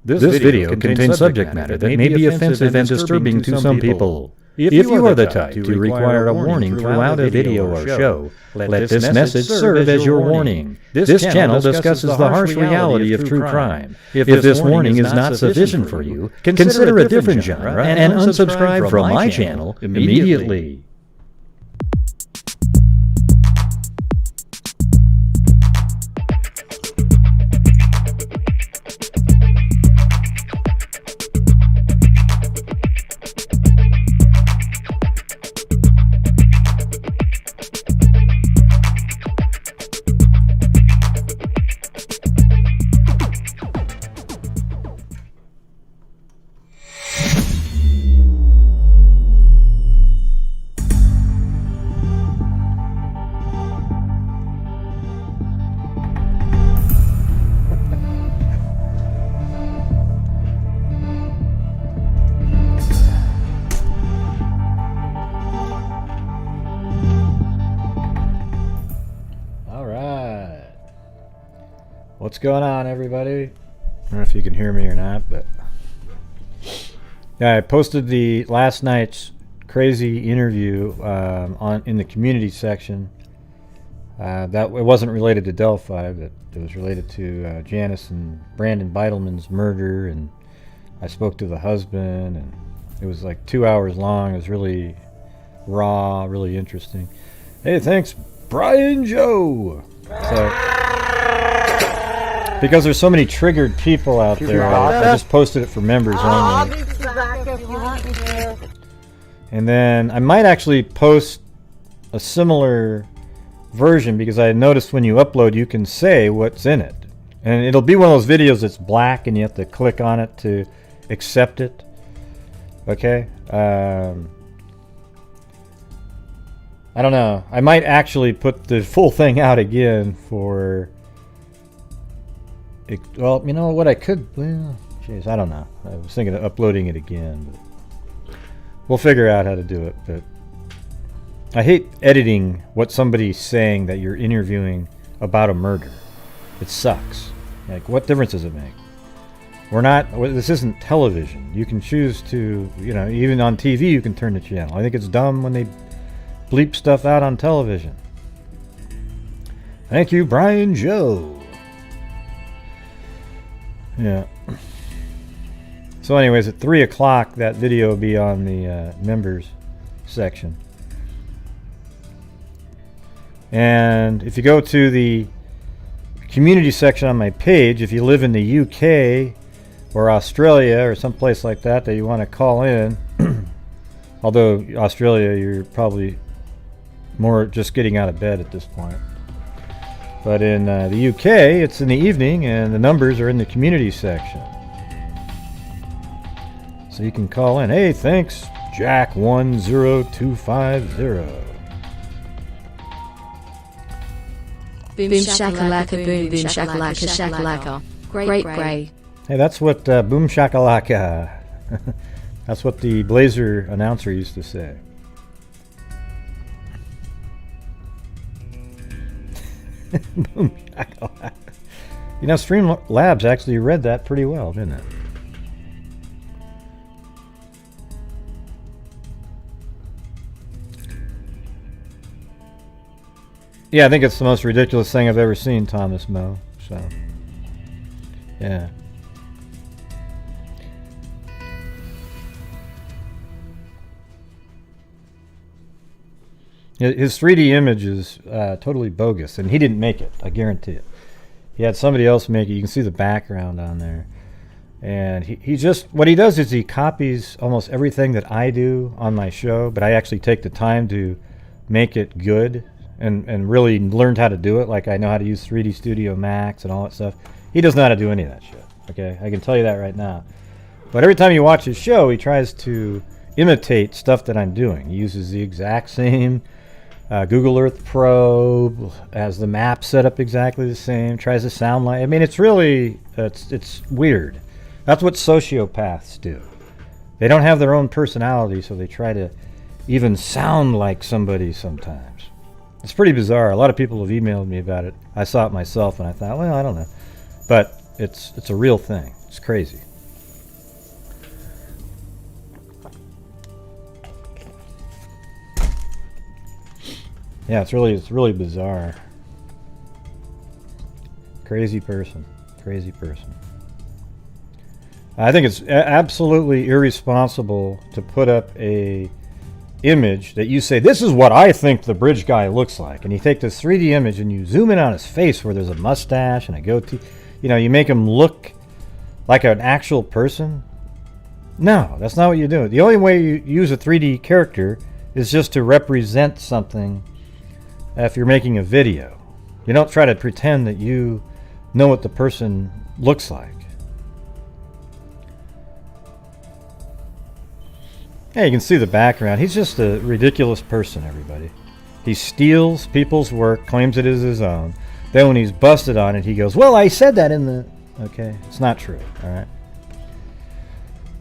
This video contains subject matter that may be offensive and disturbing to some people. If you are the type to require a warning throughout a video or show, let this message serve as your warning. This channel discusses the harsh reality of true crime. If this warning is not sufficient for you, consider a different genre and unsubscribe from my channel immediately. What's going on, everybody? I don't know if you can hear me or not, but yeah, I posted the last night's crazy interview in the community section. That it wasn't related to Delphi, but it was related to Janice and Brandon Beitelman's murder, and I spoke to the husband, and it was like 2 hours long. It was really raw, really interesting. Hey, thanks, Brian Joe. So, because there's so many triggered people out there, I just posted it for members only. And then I might actually post a similar version, because I noticed when you upload you can say what's in it. And it'll be one of those videos that's black and you have to click on it to accept it. Okay? I don't know. I might actually put the full thing out again for... Well, you know what I could... Well, jeez, I don't know. I was thinking of uploading it again. But we'll figure out how to do it. But I hate editing what somebody's saying that you're interviewing about a murder. It sucks. Like, what difference does it make? We're not... This isn't television. You can choose to... You know, even on TV you can turn the channel. I think it's dumb when they bleep stuff out on television. Thank you, Brian Joe. Yeah. So anyways, at 3 o'clock, that video will be on the members section. And if you go to the community section on my page, if you live in the UK or Australia or someplace like that you want to call in, although Australia, you're probably more just getting out of bed at this point. But in the UK, it's in the evening, and the numbers are in the community section. So you can call in. Hey, thanks, Jack10250. Boom shakalaka, boom boom shakalaka, shakalaka. Great gray. Hey, that's what boom shakalaka. That's what the Blazer announcer used to say. Boom shakalaka. You know, Streamlabs actually read that pretty well, didn't it? Yeah, I think it's the most ridiculous thing I've ever seen, Thomas Moe. So, yeah. His 3D image is totally bogus, and he didn't make it, I guarantee it. He had somebody else make it. You can see the background on there. And he just, what he does is he copies almost everything that I do on my show, but I actually take the time to make it good and really learned how to do it. Like, I know how to use 3D Studio Max and all that stuff. He doesn't know how to do any of that shit, okay? I can tell you that right now. But every time you watch his show, he tries to imitate stuff that I'm doing. He uses the exact same Google Earth Pro, has the map set up exactly the same, tries to sound like... I mean, it's really... It's weird. That's what sociopaths do. They don't have their own personality, so they try to even sound like somebody sometimes. It's pretty bizarre. A lot of people have emailed me about it. I saw it myself, and I thought, well, I don't know. But it's a real thing. It's crazy. Yeah, it's really bizarre. Crazy person. Crazy person. I think it's absolutely irresponsible to put up a image that you say, this is what I think the bridge guy looks like. And you take this 3D image and you zoom in on his face where there's a mustache and a goatee. You know, you make him look like an actual person. No, that's not what you do. The only way you use a 3D character is just to represent something if you're making a video. You don't try to pretend that you know what the person looks like. Yeah, you can see the background. He's just a ridiculous person, everybody. He steals people's work, claims it is his own. Then when he's busted on it, he goes, well, I said that in the... Okay, it's not true, all right?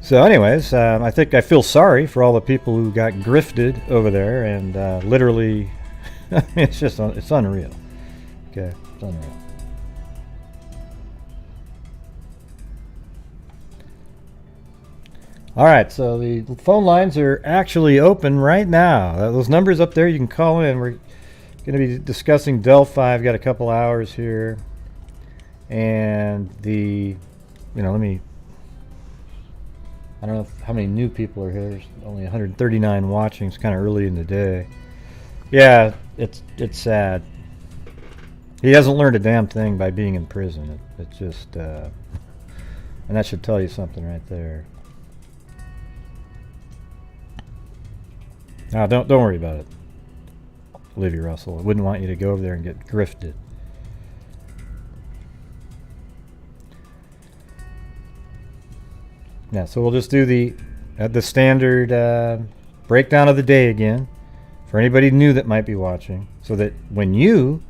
So anyways, I think I feel sorry for all the people who got grifted over there and literally... I mean, it's unreal. Okay, it's unreal. All right, so the phone lines are actually open right now. Those numbers up there, you can call in. We're going to be discussing Delphi. I've got a couple hours here. And I don't know how many new people are here. There's only 139 watching. It's kind of early in the day. Yeah, it's sad. He hasn't learned a damn thing by being in prison. It's just, and that should tell you something right there. No, don't worry about it, Olivia Russell. I wouldn't want you to go over there and get grifted. Yeah, so we'll just do the standard breakdown of the day again for anybody new that might be watching, so that when you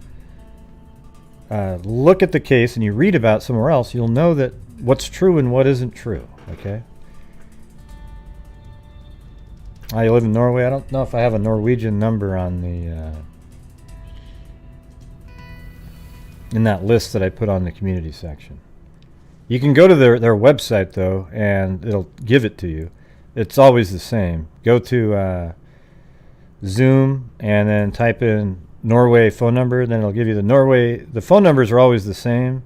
look at the case and you read about somewhere else, you'll know that what's true and what isn't true. Okay. You live in Norway. I don't know if I have a Norwegian number on the in that list that I put on the community section. You can go to their website though, and it'll give it to you. It's always the same. Go to Zoom and then type in Norway phone number. Then it'll give you the Norway. The phone numbers are always the same.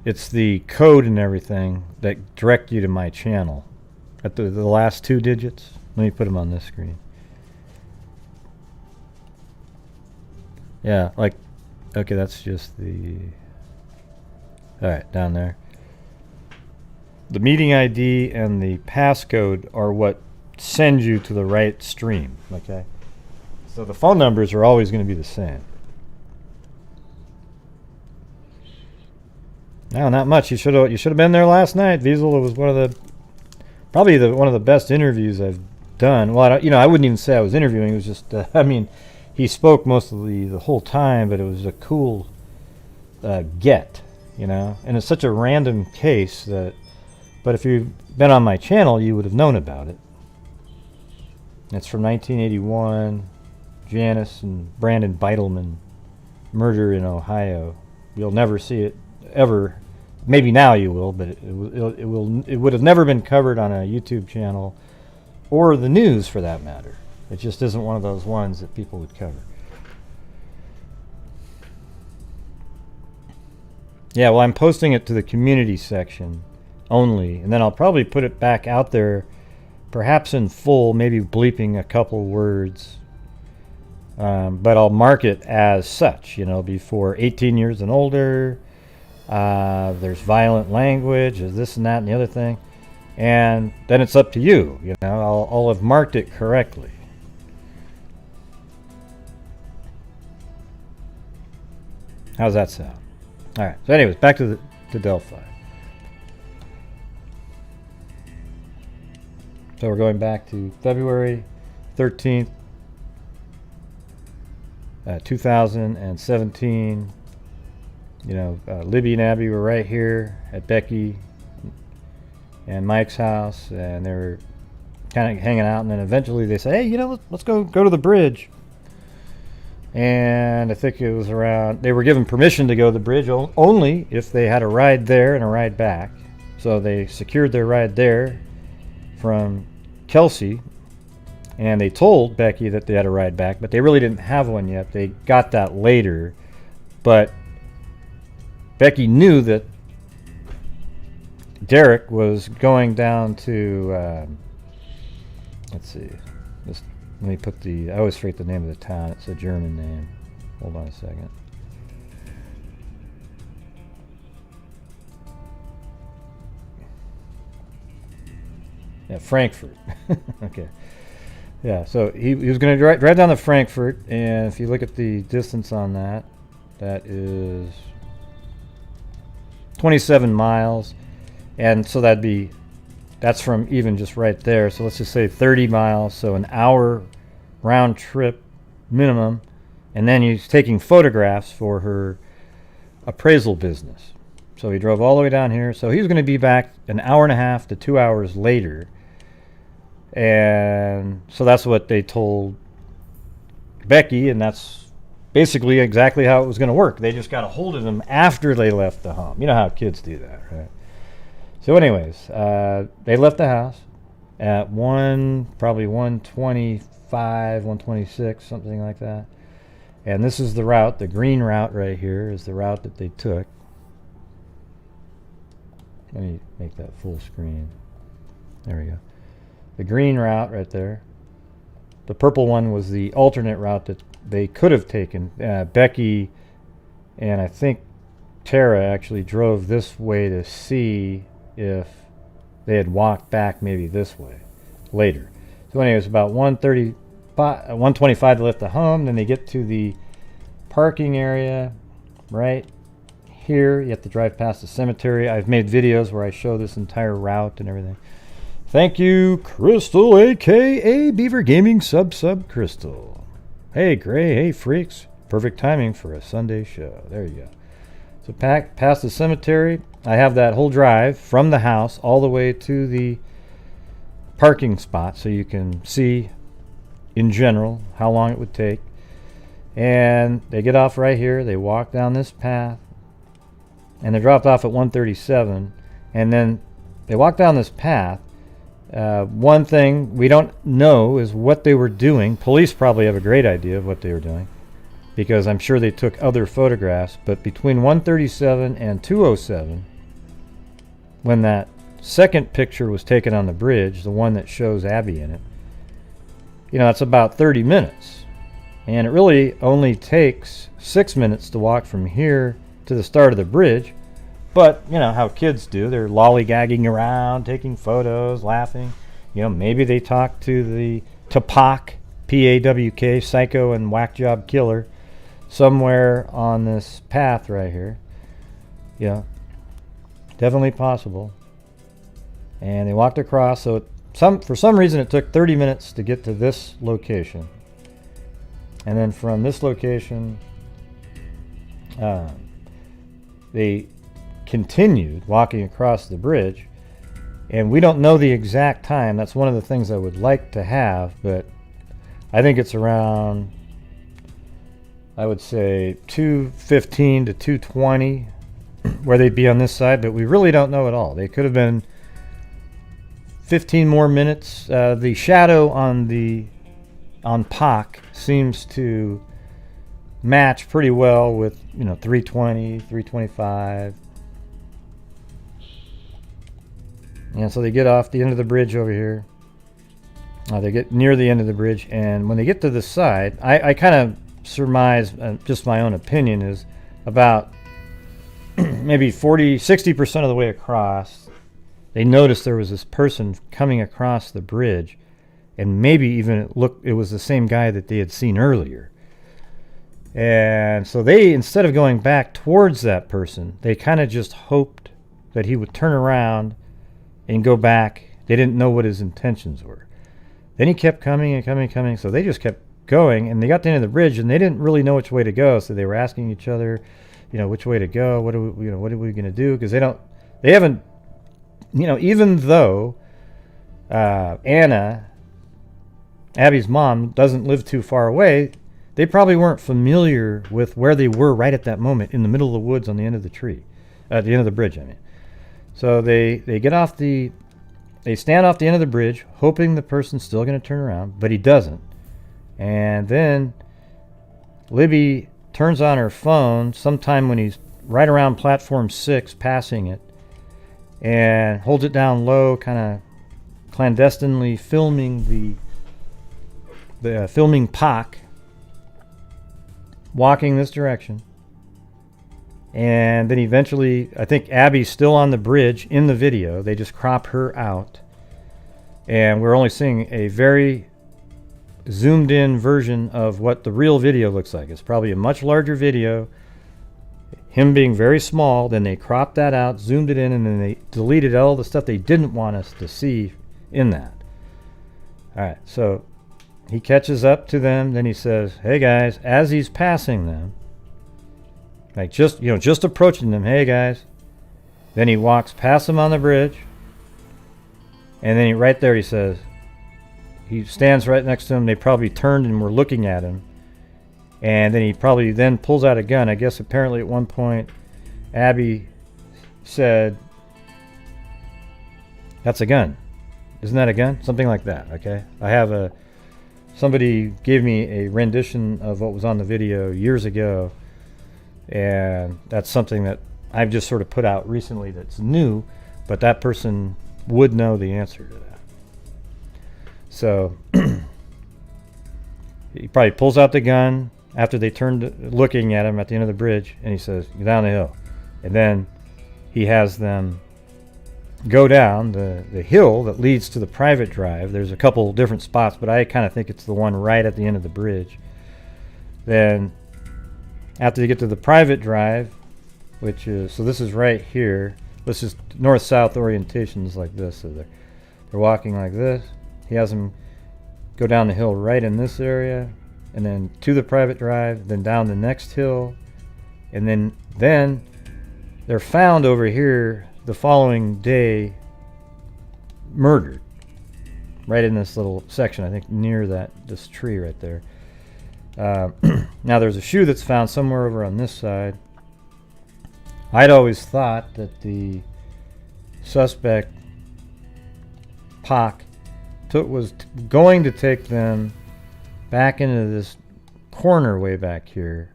It's the code and everything that direct you to my channel at the last two digits. Let me put them on this screen. Yeah, like, okay, that's just the... Alright, down there. The meeting ID and the passcode are what send you to the right stream, okay? So the phone numbers are always going to be the same. No, not much. You should have been there last night. Wiesel was one of the best interviews I've done. Well, I wouldn't even say I was interviewing. It was just, he spoke most of the whole time, but it was a cool get, and it's such a random case that, but if you've been on my channel, you would have known about it. It's from 1981, Janice and Brandon Beitelman murder in Ohio. You'll never see it ever. Maybe now you will, but it would have never been covered on a YouTube channel or the news for that matter. It just isn't one of those ones that people would cover. Yeah, well, I'm posting it to the community section only, and then I'll probably put it back out there, perhaps in full, maybe bleeping a couple words, but I'll mark it as such, before 18 years and older. There's violent language, there's this and that and the other thing. And then it's up to you, I'll have marked it correctly. How's that sound? All right. So anyways, back to Delphi. So we're going back to February 13th, 2017. Libby and Abby were right here at Becky and Mike's house, and they were kind of hanging out, and then eventually they said, hey, let's go to the bridge. And I think it was around, they were given permission to go to the bridge only if they had a ride there and a ride back. So they secured their ride there from Kelsey, And they told Becky that they had a ride back, but they really didn't have one yet. They got that later. But Becky knew that Derrick was going down to, let's see, let me put I always forget the name of the town. It's a German name. Hold on a second. Yeah, Frankfurt. Okay. Yeah, so he was going to drive down to Frankfurt, and if you look at the distance on that, that is 27 miles. And so that's from even just right there. So let's just say 30 miles, so an hour round trip minimum. And then he's taking photographs for her appraisal business. So he drove all the way down here. So he was going to be back an hour and a half to 2 hours later. And so that's what they told Becky, and that's basically exactly how it was going to work. They just got a hold of him after they left the home. You know how kids do that, right? So anyways, they left the house at probably 125, 126, something like that. And this is the route, the green route right here is the route that they took. Let me make that full screen. There we go. The green route right there. The purple one was the alternate route that they could have taken. Becky and I think Tara actually drove this way to see if they had walked back maybe this way later. So anyways, about 125 they left the home. Then they get to the parking area right here. You have to drive past the cemetery. I've made videos where I show this entire route and everything. Thank you, Crystal, a.k.a. Beaver Gaming Sub Crystal. Hey, Gray. Hey, freaks. Perfect timing for a Sunday show. There you go. So past the cemetery, I have that whole drive from the house all the way to the parking spot so you can see in general how long it would take. And they get off right here. They walk down this path. And they dropped off at 137. And then they walk down this path. One thing we don't know is what they were doing. Police probably have a great idea of what they were doing, because I'm sure they took other photographs. But between 137 and 207, when that second picture was taken on the bridge, the one that shows Abby in it, it's about 30 minutes. And it really only takes 6 minutes to walk from here to the start of the bridge. But, how kids do. They're lollygagging around, taking photos, laughing. Maybe they talk to the Pac, P-A-W-K, psycho and whack job killer, somewhere on this path right here. Definitely possible. And they walked across. So for some reason it took 30 minutes to get to this location. And then from this location, they continued walking across the bridge, and we don't know the exact time. That's one of the things I would like to have, but I think it's around, I would say 2:15 to 2:20 where they'd be on this side, but we really don't know at all. They could have been 15 more minutes. The shadow on Pac seems to match pretty well with 320, 325. And so they get off the end of the bridge over here. They get near the end of the bridge, and when they get to the side, I kind of surmise, just my own opinion, is about maybe 60% of the way across, they noticed there was this person coming across the bridge, and maybe even it was the same guy that they had seen earlier. And so they, instead of going back towards that person, they kind of just hoped that he would turn around and go back. They didn't know what his intentions were. Then he kept coming and coming, so they just kept going, and they got to the end of the bridge, and they didn't really know which way to go, so they were asking each other, which way to go, what are we going to do, because they haven't, even though Anna, Abby's mom, doesn't live too far away, they probably weren't familiar with where they were right at that moment, in the middle of the woods on the end of the bridge, I mean. So they get off the they stand off the end of the bridge, hoping the person's still going to turn around, but he doesn't. And then Libby turns on her phone sometime when he's right around platform 6, passing it, and holds it down low, kind of clandestinely filming filming Pac walking this direction. And then eventually, I think Abby's still on the bridge in the video. They just crop her out. And we're only seeing a very zoomed in version of what the real video looks like. It's probably a much larger video. Him being very small, then they cropped that out, zoomed it in, and then they deleted all the stuff they didn't want us to see in that. All right, so he catches up to them, then he says, "Hey guys," as he's passing them, like just approaching them, "Hey guys." Then he walks past them on the bridge, and then right there he says, he stands right next to them. They probably turned and were looking at him. And then he probably then pulls out a gun. I guess apparently at one point, Abby said, "That's a gun. Isn't that a gun?" Something like that, okay? I have somebody gave me a rendition of what was on the video years ago. And that's something that I've just sort of put out recently that's new. But that person would know the answer to that. So he probably pulls out the gun after they turned looking at him at the end of the bridge, and he says, "Go down the hill." And then he has them go down the hill that leads to the private drive. There's a couple different spots, but I kind of think it's the one right at the end of the bridge. Then after they get to the private drive, which is, so this is right here. This is north-south orientations like this. So they're walking like this. He has them go down the hill right in this area, and then to the private drive, then down the next hill, and then they're found over here the following day, murdered, right in this little section, I think near this tree right there. Now there's a shoe that's found somewhere over on this side. I'd always thought that the suspect, Pac, was going to take them back into this corner way back here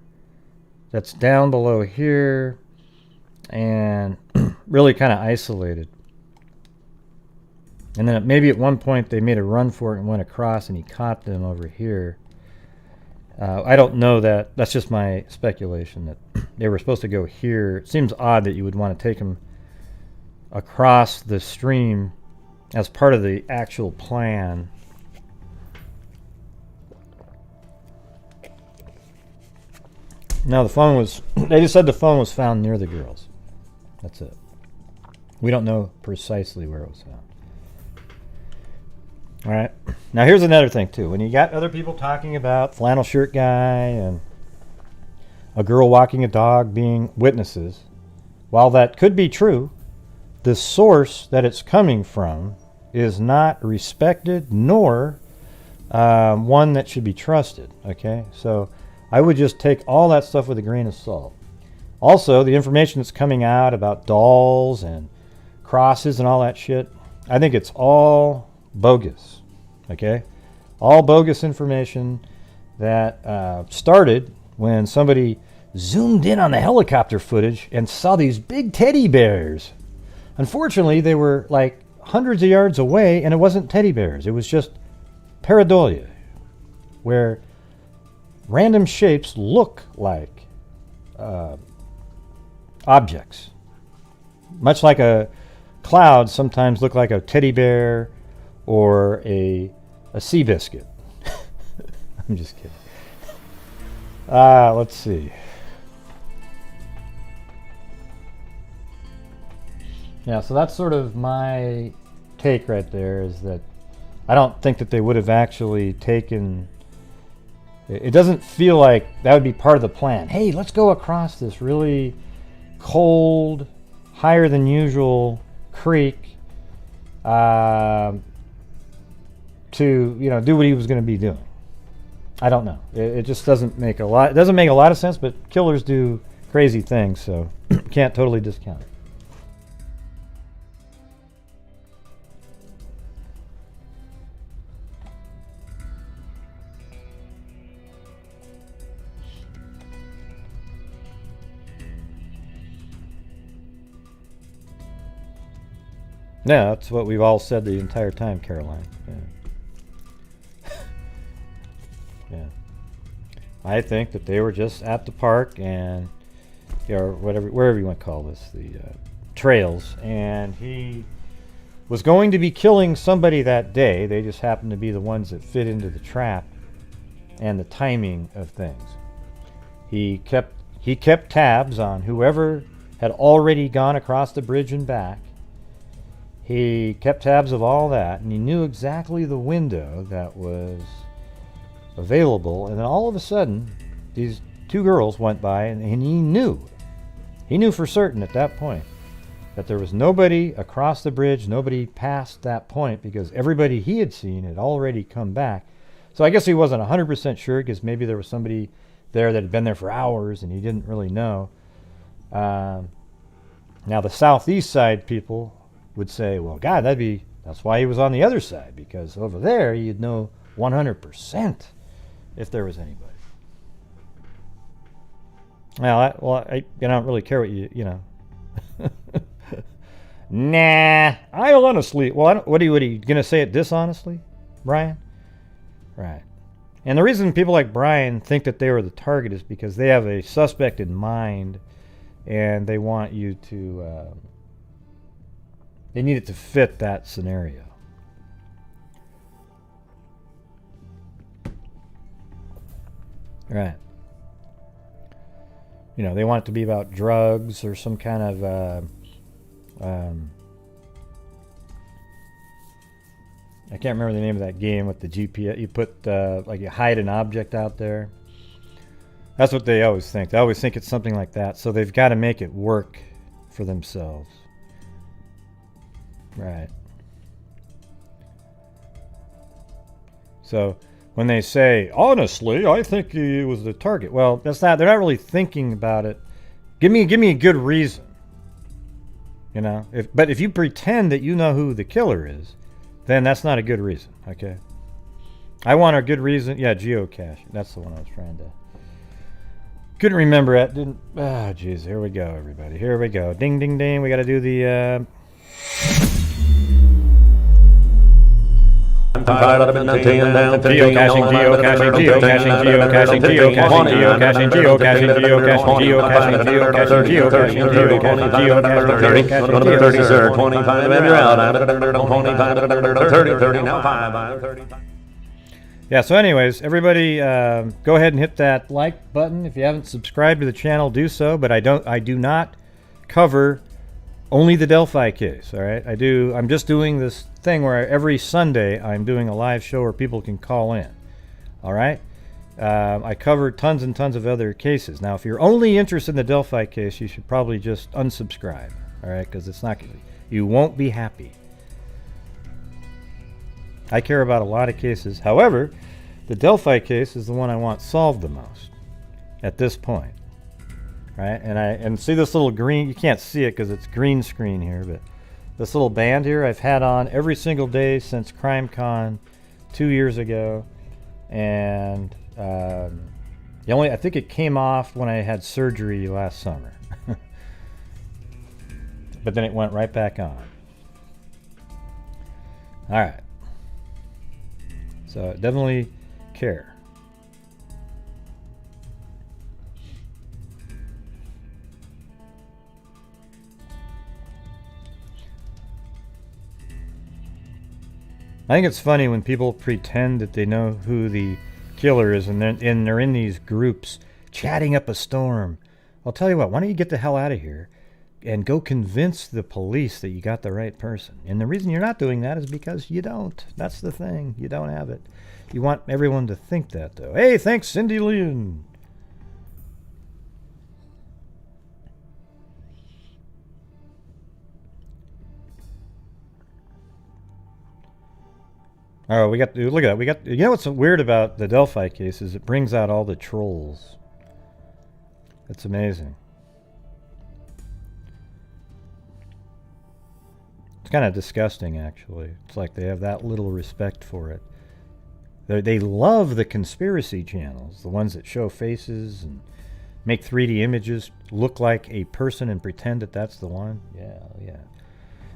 that's down below here and really kind of isolated. And then maybe at one point they made a run for it and went across, and he caught them over here. I don't know that. That's just my speculation that they were supposed to go here. It seems odd that you would want to take them across the stream as part of the actual plan. Now they just said the phone was found near the girls. That's it. We don't know precisely where it was found. All right. Now here's another thing too. When you got other people talking about flannel shirt guy and a girl walking a dog being witnesses, while that could be true, the source that it's coming from is not respected nor one that should be trusted. Okay, so I would just take all that stuff with a grain of salt. Also, the information that's coming out about dolls and crosses and all that shit, I think it's all bogus. Okay, all bogus information that started when somebody zoomed in on the helicopter footage and saw these big teddy bears. Unfortunately, they were like hundreds of yards away, and it wasn't teddy bears. It was just pareidolia, where random shapes look like objects. Much like a cloud sometimes look like a teddy bear or a sea biscuit. I'm just kidding. Let's see. Yeah, so that's sort of my take right there, is that I don't think that they would have actually taken... It doesn't feel like that would be part of the plan. Hey, let's go across this really cold, higher than usual creek to, do what he was going to be doing. I don't know. It just doesn't make a lot. It doesn't make a lot of sense, but killers do crazy things, so can't totally discount it. Yeah, that's what we've all said the entire time, Caroline. Yeah. Yeah. I think that they were just at the park and, or whatever, wherever you want to call this, the trails, and he was going to be killing somebody that day. They just happened to be the ones that fit into the trap and the timing of things. He kept tabs on whoever had already gone across the bridge and back. He kept tabs of all that, and he knew exactly the window that was available. And then all of a sudden, these two girls went by, and he knew for certain at that point that there was nobody across the bridge, nobody past that point, because everybody he had seen had already come back. So I guess he wasn't 100% sure, because maybe there was somebody there that had been there for hours and he didn't really know. Now the southeast side people would say, well, God, that's why he was on the other side, because over there you'd know 100% if there was anybody. Well, I don't really care what you know. Nah, I honestly, well, what are you going to say it dishonestly, Brian? Right. And the reason people like Brian think that they were the target is because they have a suspect in mind, and they want you to, they need it to fit that scenario. Right. You know, they want it to be about drugs or some kind of, I can't remember the name of that game with the GPS. You put, like, you hide an object out there. That's what they always think. They always think it's something like that. So they've got to make it work for themselves. Right. So when they say, honestly, I think he was the target. Well, that's not, they're not really thinking about it. Give me a good reason. You know, but if you pretend that you know who the killer is, then that's not a good reason, okay? I want a good reason. Yeah, geocache. That's the one I was trying to. Couldn't remember it. Didn't. Ah, jeez. Here we go, everybody. Here we go. Ding, ding, ding. We got to do the. I'm tired of maintaining down Geocaching, geocaching, geocaching, geocaching, geocaching, geocaching, geocaching, geocaching, geocaching, geocaching, geocaching, 30, sir. 25, you're out. I'm 25, 30, now 5. Yeah, so anyways, everybody go ahead and hit that like button. If you haven't subscribed to the channel, do so, but I do not cover only the Delphi case, all right? I'm just doing this thing where every Sunday I'm doing a live show where people can call in, all right? I cover tons and tons of other cases. Now, if you're only interested in the Delphi case, you should probably just unsubscribe, all right? Because it's not, you won't be happy. I care about a lot of cases. However, the Delphi case is the one I want solved the most at this point. Right? And see this little green, you can't see it because it's green screen here, but this little band here I've had on every single day since CrimeCon 2 years ago. And I think it came off when I had surgery last summer. But then it went right back on. All right. So definitely care. I think it's funny when people pretend that they know who the killer is, and they're in these groups chatting up a storm. I'll tell you what, why don't you get the hell out of here and go convince the police that you got the right person. And the reason you're not doing that is because you don't. That's the thing. You don't have it. You want everyone to think that, though. Hey, thanks, Cindy Lynn. Oh, we got, look at that. You know what's weird about the Delphi case is it brings out all the trolls. It's amazing. It's kind of disgusting, actually. It's like they have that little respect for it. They love the conspiracy channels, the ones that show faces and make 3D images look like a person and pretend that that's the one. Yeah.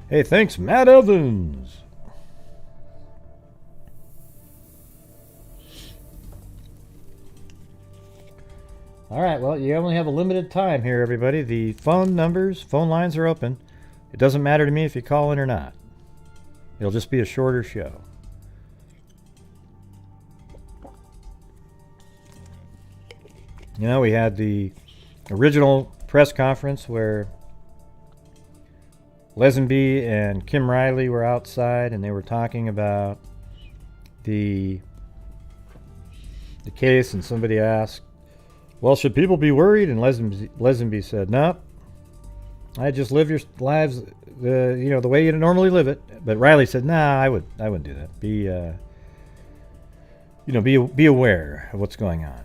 Hey, thanks, Matt Evans. All right, well, you only have a limited time here, everybody. The phone lines are open. It doesn't matter to me if you call in or not. It'll just be a shorter show. You know, we had the original press conference where Lesenby and Kim Riley were outside and they were talking about the case, and somebody asked, well, should people be worried? And Lesenby said, no, I just live your lives the way you normally live it. But Riley said, nah, I wouldn't do that. Be aware of what's going on.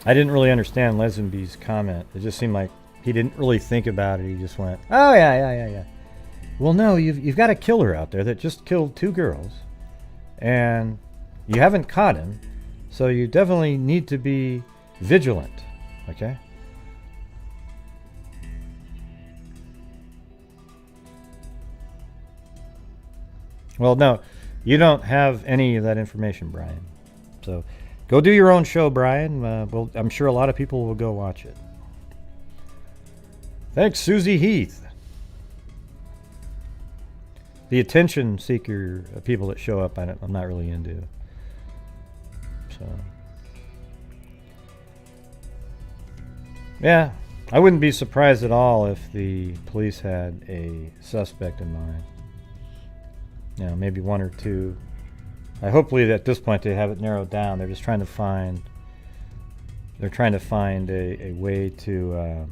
I didn't really understand Lesenby's comment. It just seemed like he didn't really think about it. He just went, oh, yeah. Well, no, you've got a killer out there that just killed 2 girls, and you haven't caught him, so you definitely need to be vigilant, okay? Well, no, you don't have any of that information, Brian. So go do your own show, Brian. Well, I'm sure a lot of people will go watch it. Thanks, Susie Heath. The attention seeker people that show up, I'm not really into. So, yeah, I wouldn't be surprised at all if the police had a suspect in mind. You know, maybe 1 or 2. Hopefully at this point they have it narrowed down. They're just trying to find. They're trying to find a way to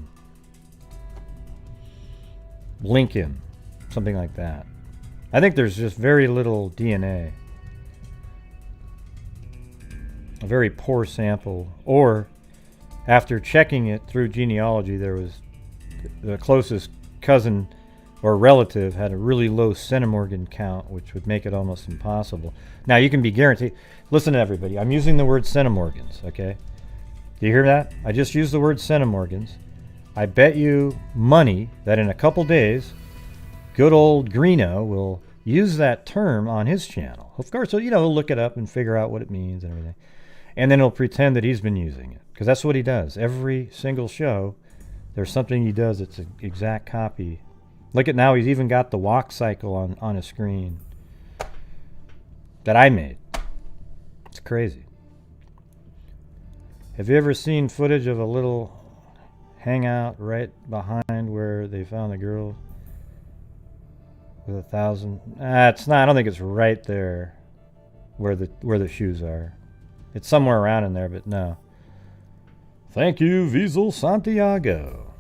link him, something like that. I think there's just very little DNA, a very poor sample, or after checking it through genealogy, there was the closest cousin or relative had a really low centimorgan count, which would make it almost impossible. Now, you can be guaranteed. Listen to everybody. I'm using the word centimorgans, okay? Do you hear that? I just used the word centimorgans. I bet you money that in a couple days, good old Greeno will use that term on his channel. Of course, he'll look it up and figure out what it means and everything. And then he'll pretend that he's been using it, because that's what he does. Every single show, there's something he does that's an exact copy. Look at now, he's even got the walk cycle on his screen that I made. It's crazy. Have you ever seen footage of a little hangout right behind where they found the girl with 1,000? It's not. I don't think it's right there where the shoes are. It's somewhere around in there, but no. Thank you, Wiesel Santiago.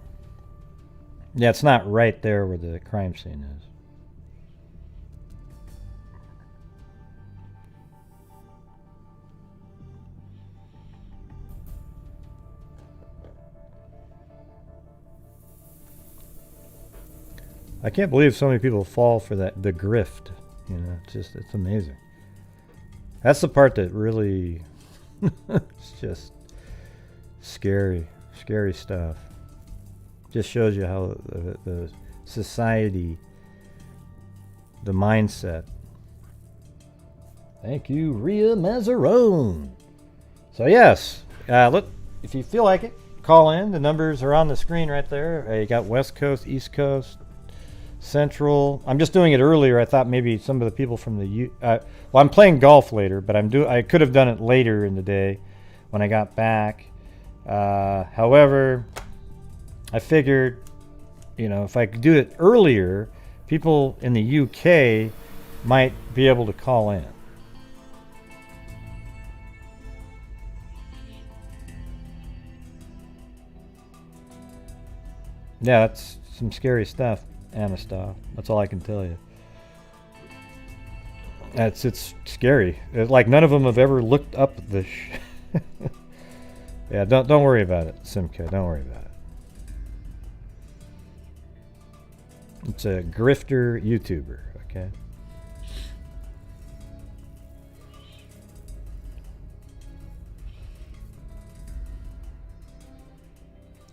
Yeah, it's not right there where the crime scene is. I can't believe so many people fall for the grift. It's amazing. That's the part that really, it's just scary stuff. Just shows you how the society, the mindset. Thank you, Ria Mazzarone. So yes, look, if you feel like it, call in. The numbers are on the screen right there. You got West Coast, East Coast, Central. I'm just doing it earlier. I thought maybe some of the people from the I'm playing golf later, but I could have done it later in the day when I got back. However, I figured, if I could do it earlier, people in the UK might be able to call in. Yeah, that's some scary stuff, Amistad. That's all I can tell you. It's scary. It's like none of them have ever looked up this. Yeah, don't worry about it, Simca. Don't worry about it. It's a grifter YouTuber, okay?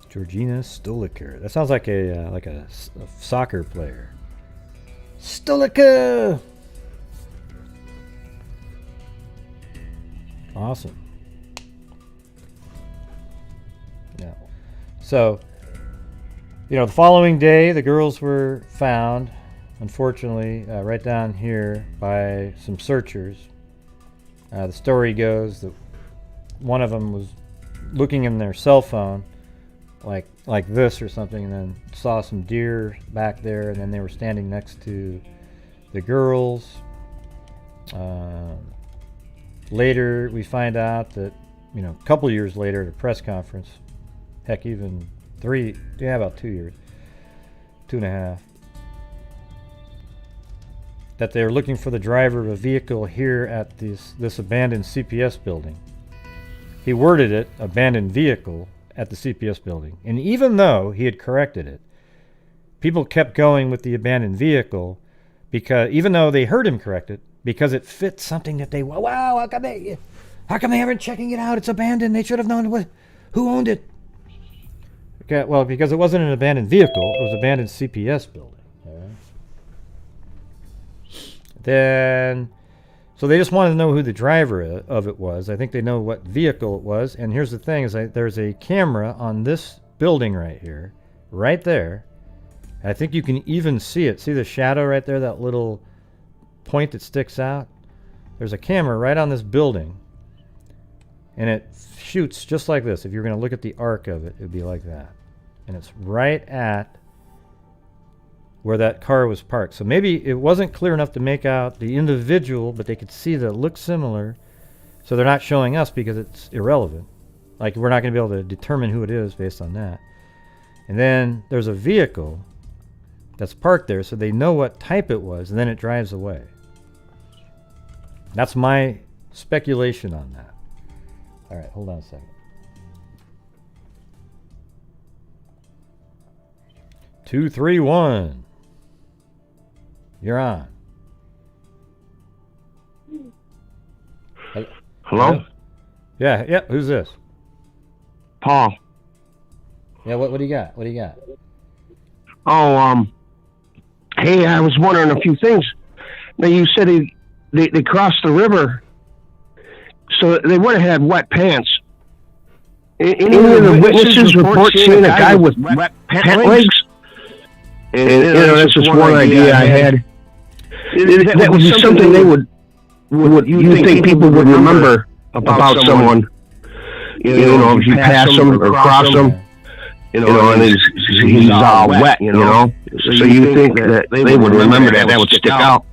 Georgina Stoliker. That sounds like a soccer player. Stolica! Awesome. Yeah. So, the following day, the girls were found, unfortunately, right down here by some searchers. The story goes that one of them was looking in their cell phone, like this or something, and then saw some deer back there, and then they were standing next to the girls. Later, we find out that, a couple years later at a press conference, heck, even about 2 years, 2.5, that they're looking for the driver of a vehicle here at this abandoned CPS building. He worded it, abandoned vehicle, at the CPS building. And even though he had corrected it, people kept going with the abandoned vehicle, because even though they heard him correct it, because it fit something that they, wow, how come they haven't checking it out? It's abandoned. They should have known who owned it. Okay, well, because it wasn't an abandoned vehicle, it was an abandoned CPS building. Then, so they just wanted to know who the driver of it was. I think they know what vehicle it was. And here's the thing: there's a camera on this building right here, right there. I think you can even see it. See the shadow right there? That little point that sticks out. There's a camera right on this building, and it shoots just like this. If you're going to look at the arc of it, it'd be like that, and it's right at where that car was parked. So maybe it wasn't clear enough to make out the individual, but they could see that it looks similar. So they're not showing us because it's irrelevant. Like, we're not going to be able to determine who it is based on that. And then there's a vehicle that's parked there, so they know what type it was, and then it drives away. That's my speculation on that. All right, hold on a second. 231. You're on. Hello? Yeah. Who's this? Paul. Yeah. What do you got? What do you got? Oh, hey, I was wondering a few things. Now, you said they crossed the river, so they would have had wet pants. Any of the witnesses report seeing a guy with wet pant legs? And that's just one idea I had. That would be something they would you think people would remember about someone. If you pass them or cross them, and he's all wet, So you think that they would remember that would stick out.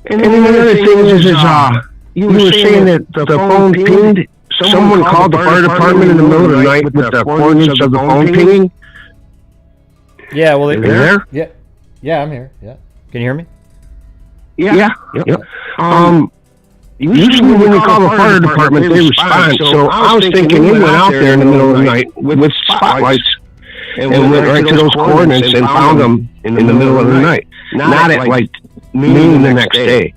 And then the other thing is you were saying that the phone pinged. Someone called the fire department in the middle of the night with the coordinates of the phone pinging. Yeah, well, you there? Yeah, I'm here. Yeah, can you hear me? Yeah. Usually when you call the fire department, they respond. So I was thinking he went out there in the middle of the night with spotlights and went right to those coordinates and found them in the middle of the night, not at like noon the next day.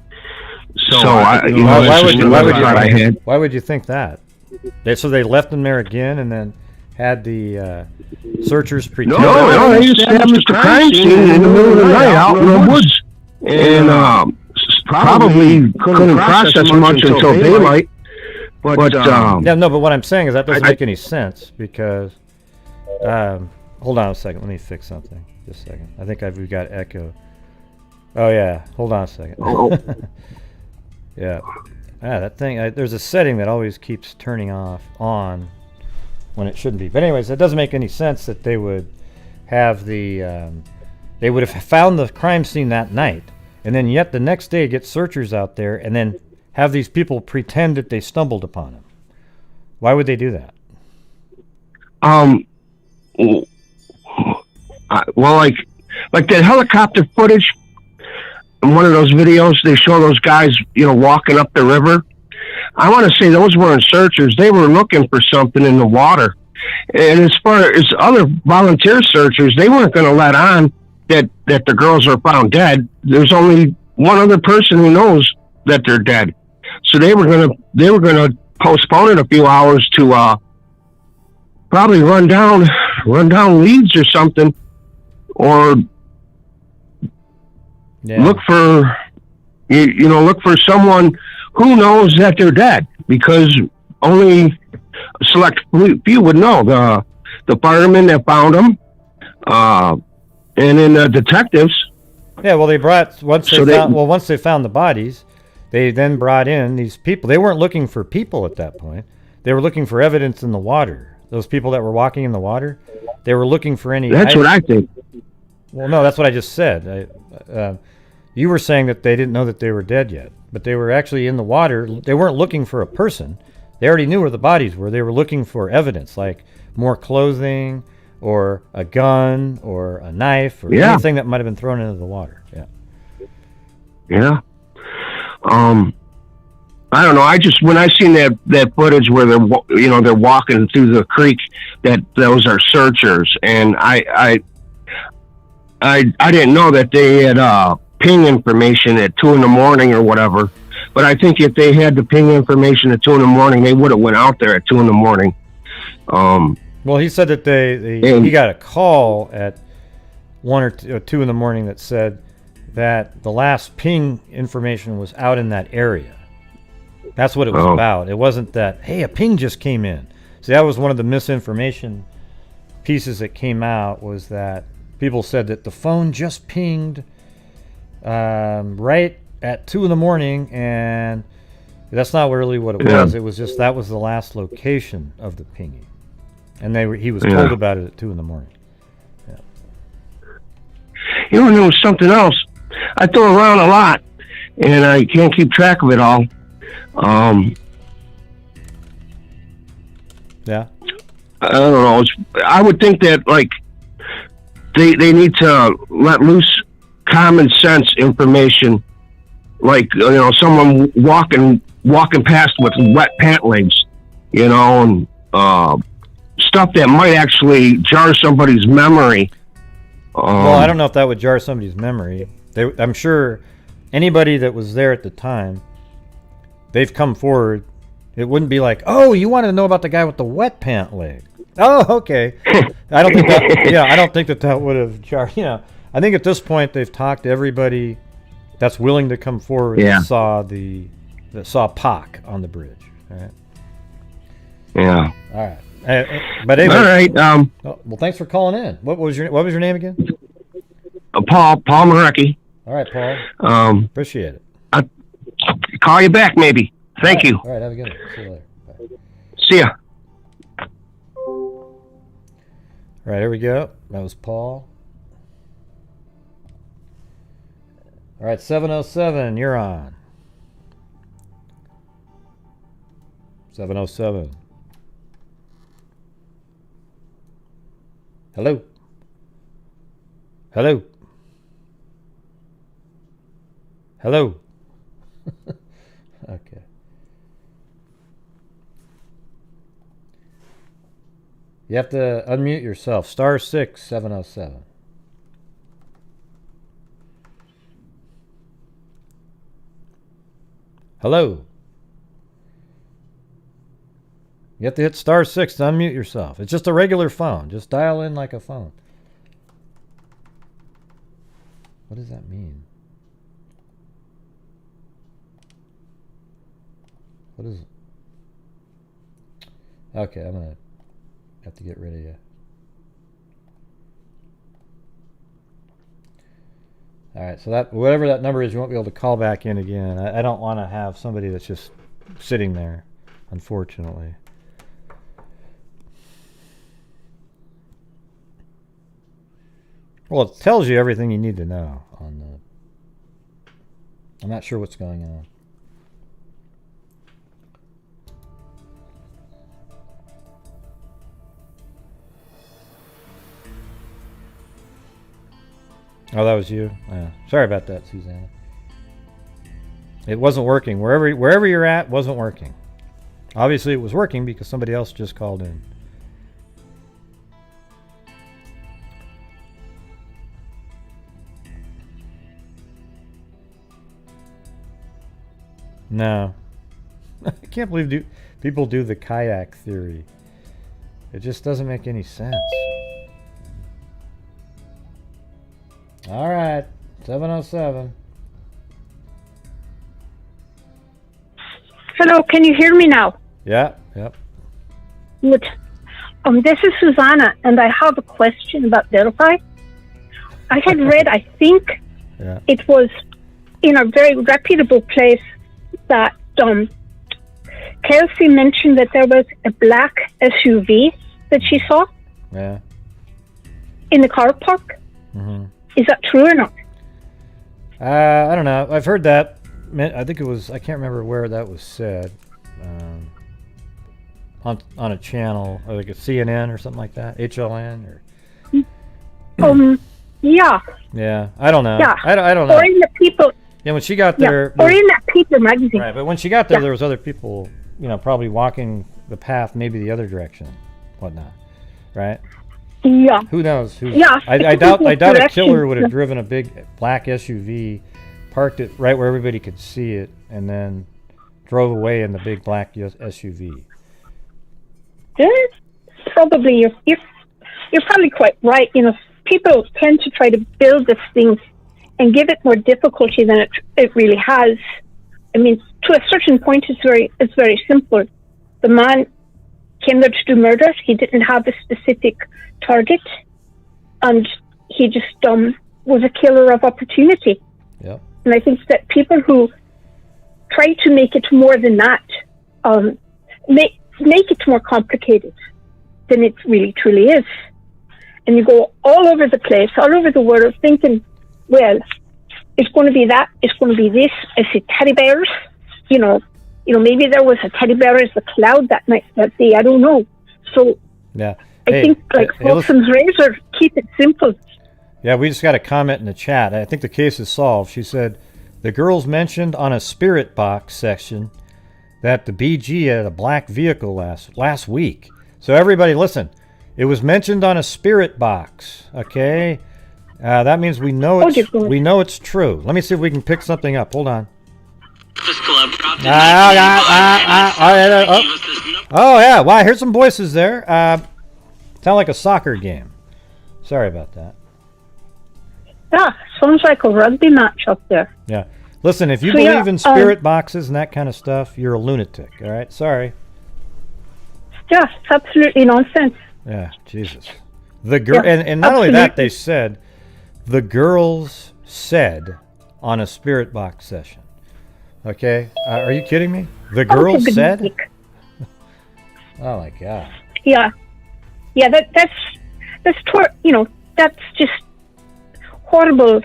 So why would you think that? So they left them there again and then had the searchers pretend? No, they established a crime scene in the middle of the night out in the woods. And probably couldn't process much until daylight. But but what I'm saying is that doesn't make any sense because hold on a second, let me fix something. Just a second. I think we've got echo. Oh yeah, hold on a second. Yeah. That thing, there's a setting that always keeps turning on when it shouldn't be. But anyways, it doesn't make any sense that they would have they would have found the crime scene that night, and then yet the next day get searchers out there and then have these people pretend that they stumbled upon him. Why would they do that? Well, like that helicopter footage in one of those videos, they show those guys, walking up the river. I want to say those weren't searchers. They were looking for something in the water. And as far as other volunteer searchers, they weren't going to let on that the girls are found dead. There's only one other person who knows that they're dead. So they were going to postpone it a few hours to probably run down leads or something, or look for, look for someone who knows that they're dead, because only a select few would know. The firemen that found them, and then the detectives. Yeah, well, once they found the bodies, they then brought in these people. They weren't looking for people at that point. They were looking for evidence in the water. Those people that were walking in the water, they were looking for any. That's what I think. Well, no, that's what I just said. You were saying that they didn't know that they were dead yet, but they were actually in the water. They weren't looking for a person. They already knew where the bodies were. They were looking for evidence, like more clothing or a gun or a knife or anything that might have been thrown into the water. Yeah. Yeah. I don't know. When I seen that footage where they're walking through the creek, that those are searchers, and I didn't know that they had ping information at 2 a.m. or whatever. But I think if they had the ping information at 2 a.m, they would have went out there at 2 a.m. Well, he said that he got a call at 1 or 2 a.m. that said that the last ping information was out in that area. That's what it was about. It wasn't that, hey, a ping just came in. See, that was one of the misinformation pieces that came out, was that people said that the phone just pinged right at 2 a.m, and that's not really what it was. It was just that was the last location of the pinging, and he was told about it at 2 a.m. Yeah. There was something else I throw around a lot, and I can't keep track of it all. Yeah. I don't know. I would think that they need to let loose common sense information, like someone walking past with wet pant legs, and stuff that might actually jar somebody's memory. Well, I don't know if that would jar somebody's memory. I'm sure anybody that was there at the time, they've come forward. It wouldn't be like, oh, you wanted to know about the guy with the wet pant leg. Oh, okay. I don't think that. Yeah, I don't think that would have jarred. I think at this point they've talked to everybody that's willing to come forward that saw Pac on the bridge. All right. Yeah. All right. But anyway. All right. Well, thanks for calling in. What was your name again? Paul Marecki. All right, Paul. Appreciate it. I'll call you back, maybe. Thank you. All right, have a good one. See you later. Bye. See ya. All right, here we go. That was Paul. All right, 707, you're on. 707. Hello. Hello. Hello. Okay. You have to unmute yourself. *6 707. Hello. You have to hit *6 to unmute yourself. It's just a regular phone. Just dial in like a phone. What does that mean? What is it? Okay, I'm going to have to get rid of you. All right, so that whatever that number is, you won't be able to call back in again. I don't want to have somebody that's just sitting there, unfortunately. Well, it tells you everything you need to know on the... I'm not sure what's going on. Oh, that was you? Sorry about that, Susanna. It wasn't working. Wherever you're at, wasn't working. Obviously, it was working because somebody else just called in. No. I can't believe people do the kayak theory. It just doesn't make any sense. All right. 707. Hello, can you hear me now? Yeah, yep. Good. This is Susanna, and I have a question about Delphi. I had read, I think it was in a very reputable place that Kelsey mentioned that there was a black SUV that she saw in the car park. Mm-hmm. Is that true or not? I don't know. I've heard that. I think it was, I can't remember where that was said. On a channel, like a CNN or something like that, HLN or. Yeah. Yeah, I don't know. Yeah. I don't know. Or in the People. Yeah, when she got there. Or in that People magazine. Right, but when she got there, there was other people, probably walking the path, maybe the other direction, whatnot, right? Yeah. Who knows? Yeah. I doubt a killer would have driven a big black SUV, parked it right where everybody could see it, and then drove away in the big black SUV. Probably you're probably quite right. People tend to try to build these things and give it more difficulty than it really has. I mean, to a certain point, it's very simple. The man came there to do murder. He didn't have a specific target, and he just was a killer of opportunity. Yep. And I think that people who try to make it more than that make it more complicated than it really truly is. And you go all over the place, all over the world, thinking, well, it's going to be that, it's going to be this. I see teddy bears, maybe there was a teddy bear as the cloud that day. I don't know. So yeah, I think Wilson's razor, keep it simple. Yeah, we just got a comment in the chat. I think the case is solved. She said the girls mentioned on a spirit box section that the BG had a black vehicle last week. So everybody listen. It was mentioned on a spirit box, okay? That means we know it's true. Let me see if we can pick something up. Hold on. Oh yeah, wow, I heard some voices there. Sound like a soccer game. Sorry about that. Yeah, sounds like a rugby match up there. Yeah. Listen, if you believe in spirit boxes and that kind of stuff, you're a lunatic, all right? Sorry. Yeah, it's absolutely nonsense. Yeah, Jesus. And not only that, they said, the girls said on a spirit box session. Okay? Are you kidding me? The girls said? Oh, my God. Yeah. Yeah, that's just horrible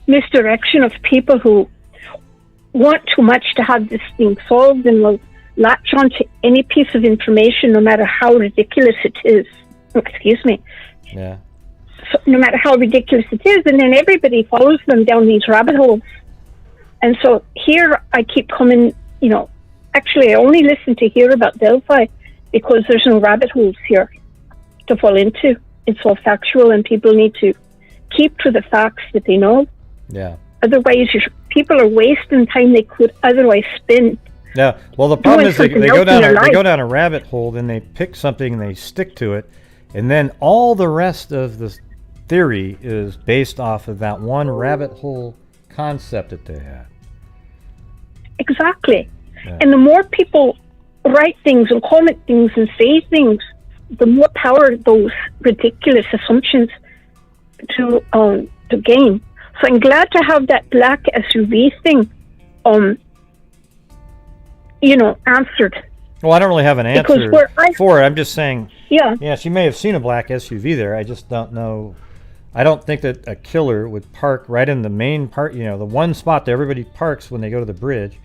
misdirection of people who want too much to have this thing solved and will latch on to any piece of information, no matter how ridiculous it is. Excuse me. Yeah. So, no matter how ridiculous it is, and then everybody follows them down these rabbit holes. And so here I keep coming, actually I only listen to hear about Delphi because there's no rabbit holes here to fall into. It's all factual, and people need to keep to the facts that they know. Yeah. Otherwise, people are wasting time they could otherwise spend. Yeah. Well, the problem is they go down a rabbit hole, then they pick something and they stick to it, and then all the rest of the theory is based off of that one rabbit hole concept that they had. Exactly. Yeah. And the more people write things and comment things and say things, the more power those ridiculous assumptions to gain. So I'm glad to have that black SUV thing, answered. Well, I don't really have an answer for it. I'm just saying, yeah, she may have seen a black SUV there. I just don't know. I don't think that a killer would park right in the main part, the one spot that everybody parks when they go to the bridge,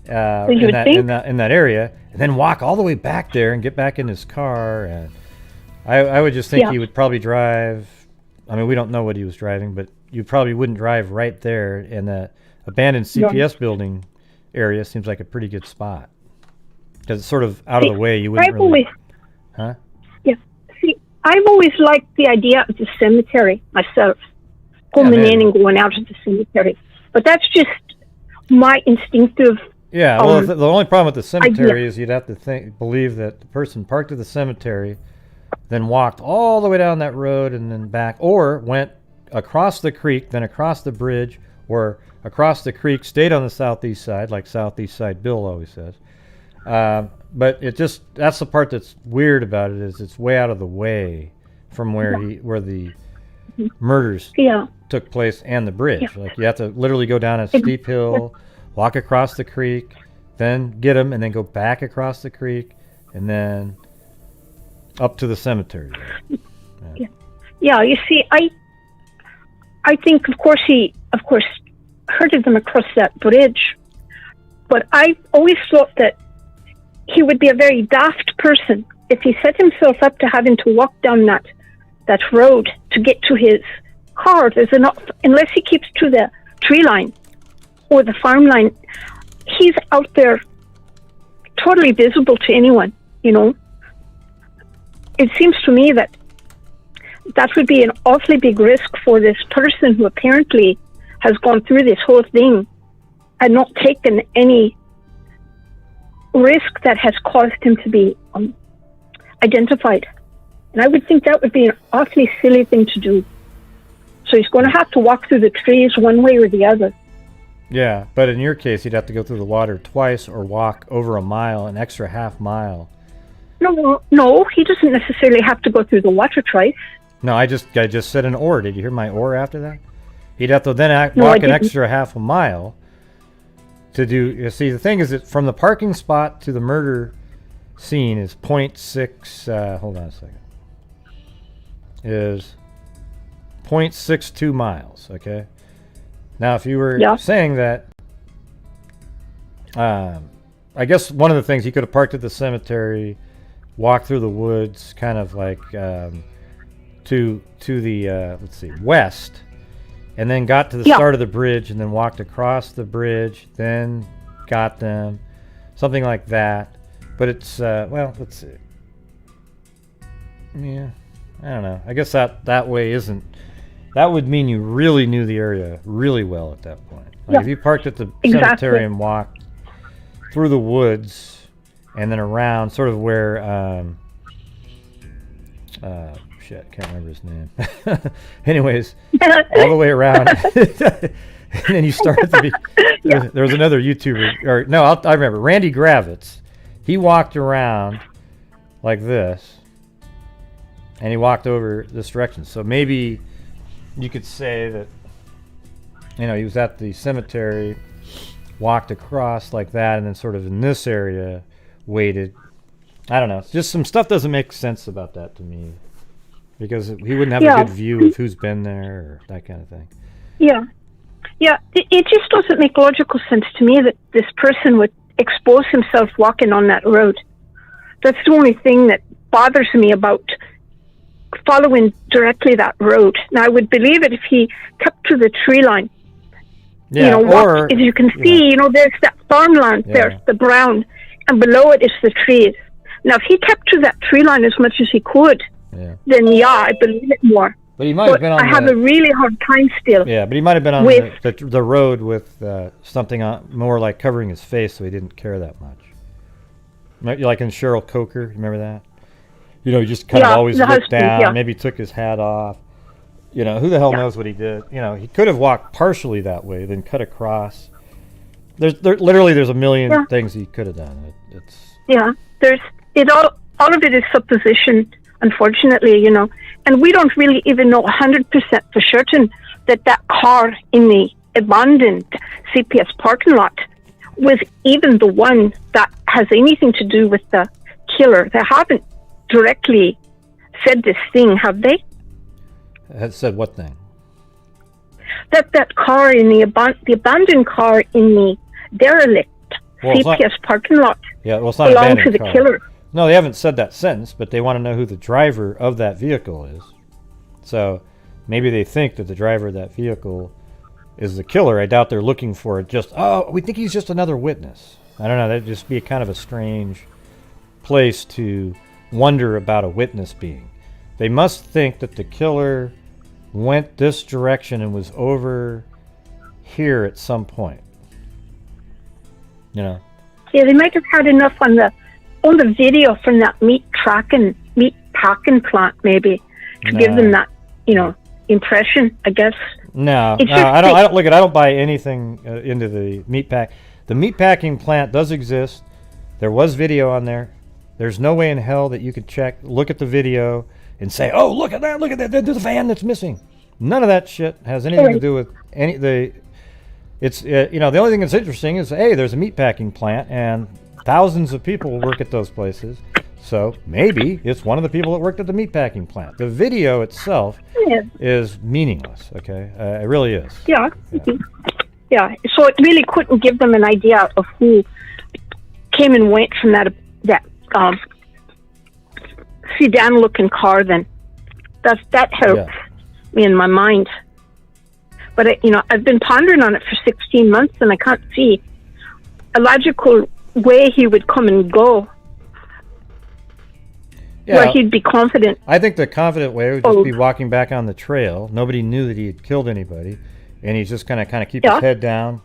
in that area, and then walk all the way back there and get back in his car. And I would just think he would probably drive. I mean, we don't know what he was driving, but you probably wouldn't drive right there. And the abandoned CPS building area seems like a pretty good spot because it's sort of out of the way. You wouldn't huh? Yeah. See, I've always liked the idea of the cemetery myself, coming in and going out of the cemetery. But that's just my instinctive. Yeah. Well, the only problem with the cemetery is you'd have to believe that the person parked at the cemetery, then walked all the way down that road and then back, or went across the creek, then across the bridge, or across the creek, stayed on the southeast side, like southeast side Bill always says. But that's the part that's weird about it, is it's way out of the way from where the murders took place and the bridge. Yeah. Like you have to literally go down a steep hill, walk across the creek, then get them, and then go back across the creek, and then up to the cemetery. Yeah. You see, I think, of course, he herded them across that bridge, but I always thought that he would be a very daft person if he set himself up to having to walk down that road to get to his car. Unless he keeps to the tree line or the farm line, he's out there totally visible to anyone, you know. It seems to me that would be an awfully big risk for this person who apparently has gone through this whole thing and not taken any risk that has caused him to be identified. And I would think that would be an awfully silly thing to do. So he's going to have to walk through the trees one way or the other. Yeah, but in your case, you'd have to go through the water twice or walk over a mile, an extra half mile. No, he doesn't necessarily have to go through the water twice. No, I just said an or. Did you hear my or after that? He'd have to then walk an extra half a mile to do. You see, the thing is that from the parking spot to the murder scene is 0.6. Hold on a second. Is 0.62 miles. Okay. Now, if you were saying that, I guess one of the things, he could have parked at the cemetery, walked through the woods, kind of like to the west, and then got to the start of the bridge, and then walked across the bridge, then got them, something like that. But it's let's see. Yeah, I don't know. I guess that way isn't. That would mean you really knew the area really well at that point. Like if you parked at the cemetery and walked through the woods and then around, sort of where I can't remember his name. Anyways, all the way around, and then you started to be. There was another YouTuber, I remember Randy Gravitz. He walked around like this, and he walked over this direction. So maybe you could say that, he was at the cemetery, walked across like that, and then sort of in this area waited. I don't know. Just some stuff doesn't make sense about that to me, because he wouldn't have a good view of who's been there or that kind of thing. Yeah. It just doesn't make logical sense to me that this person would expose himself walking on that road. That's the only thing that bothers me about following directly that road. Now, I would believe it if he kept to the tree line. As you can see, there's that farmland there, the brown, and below it is the trees. Now, if he kept to that tree line as much as he could, then I believe it more. But he might have been on. I have a really hard time still. Yeah, but he might have been on the road with something on, more like covering his face, so he didn't care that much. Like in Cheryl Coker, remember that? He just kind of always looked down. Maybe took his hat off. Who the hell knows what he did? He could have walked partially that way, then cut across. There's a million things he could have done. All of it is supposition, unfortunately, and we don't really even know 100% for certain that car in the abandoned CPS parking lot was even the one that has anything to do with the killer. They haven't directly said this thing, have they? Has said what thing? That car in the abandoned car in the derelict CPS parking lot belonged to the killer. No, they haven't said that sentence, but they want to know who the driver of that vehicle is. So maybe they think that the driver of that vehicle is the killer. I doubt they're looking for it. We think he's just another witness. I don't know. That'd just be kind of a strange place to wonder about a witness being. They must think that the killer went this direction and was over here at some point. Yeah, they might have had enough on the video from that meat packing plant, maybe, to give them that, impression, I guess. No, It's no, just I don't look at. I don't buy anything into the meat pack. The meat packing plant does exist. There was video on there. There's no way in hell that you could look at the video, and say, "Oh, look at that! There's the van that's missing." None of that shit has anything to do with It's the only thing that's interesting is, hey, there's a meat packing plant, and thousands of people work at those places. So maybe it's one of the people that worked at the meatpacking plant. The video itself is meaningless. Okay, it really is. Yeah. So it really couldn't give them an idea of who came and went from that sedan-looking car. Then that helps me in my mind. But I've been pondering on it for 16 months, and I can't see a logical way he would come and go. Yeah, where he'd be confident. I think the confident way would just be walking back on the trail. Nobody knew that he had killed anybody, and he's just kind of keep his head down,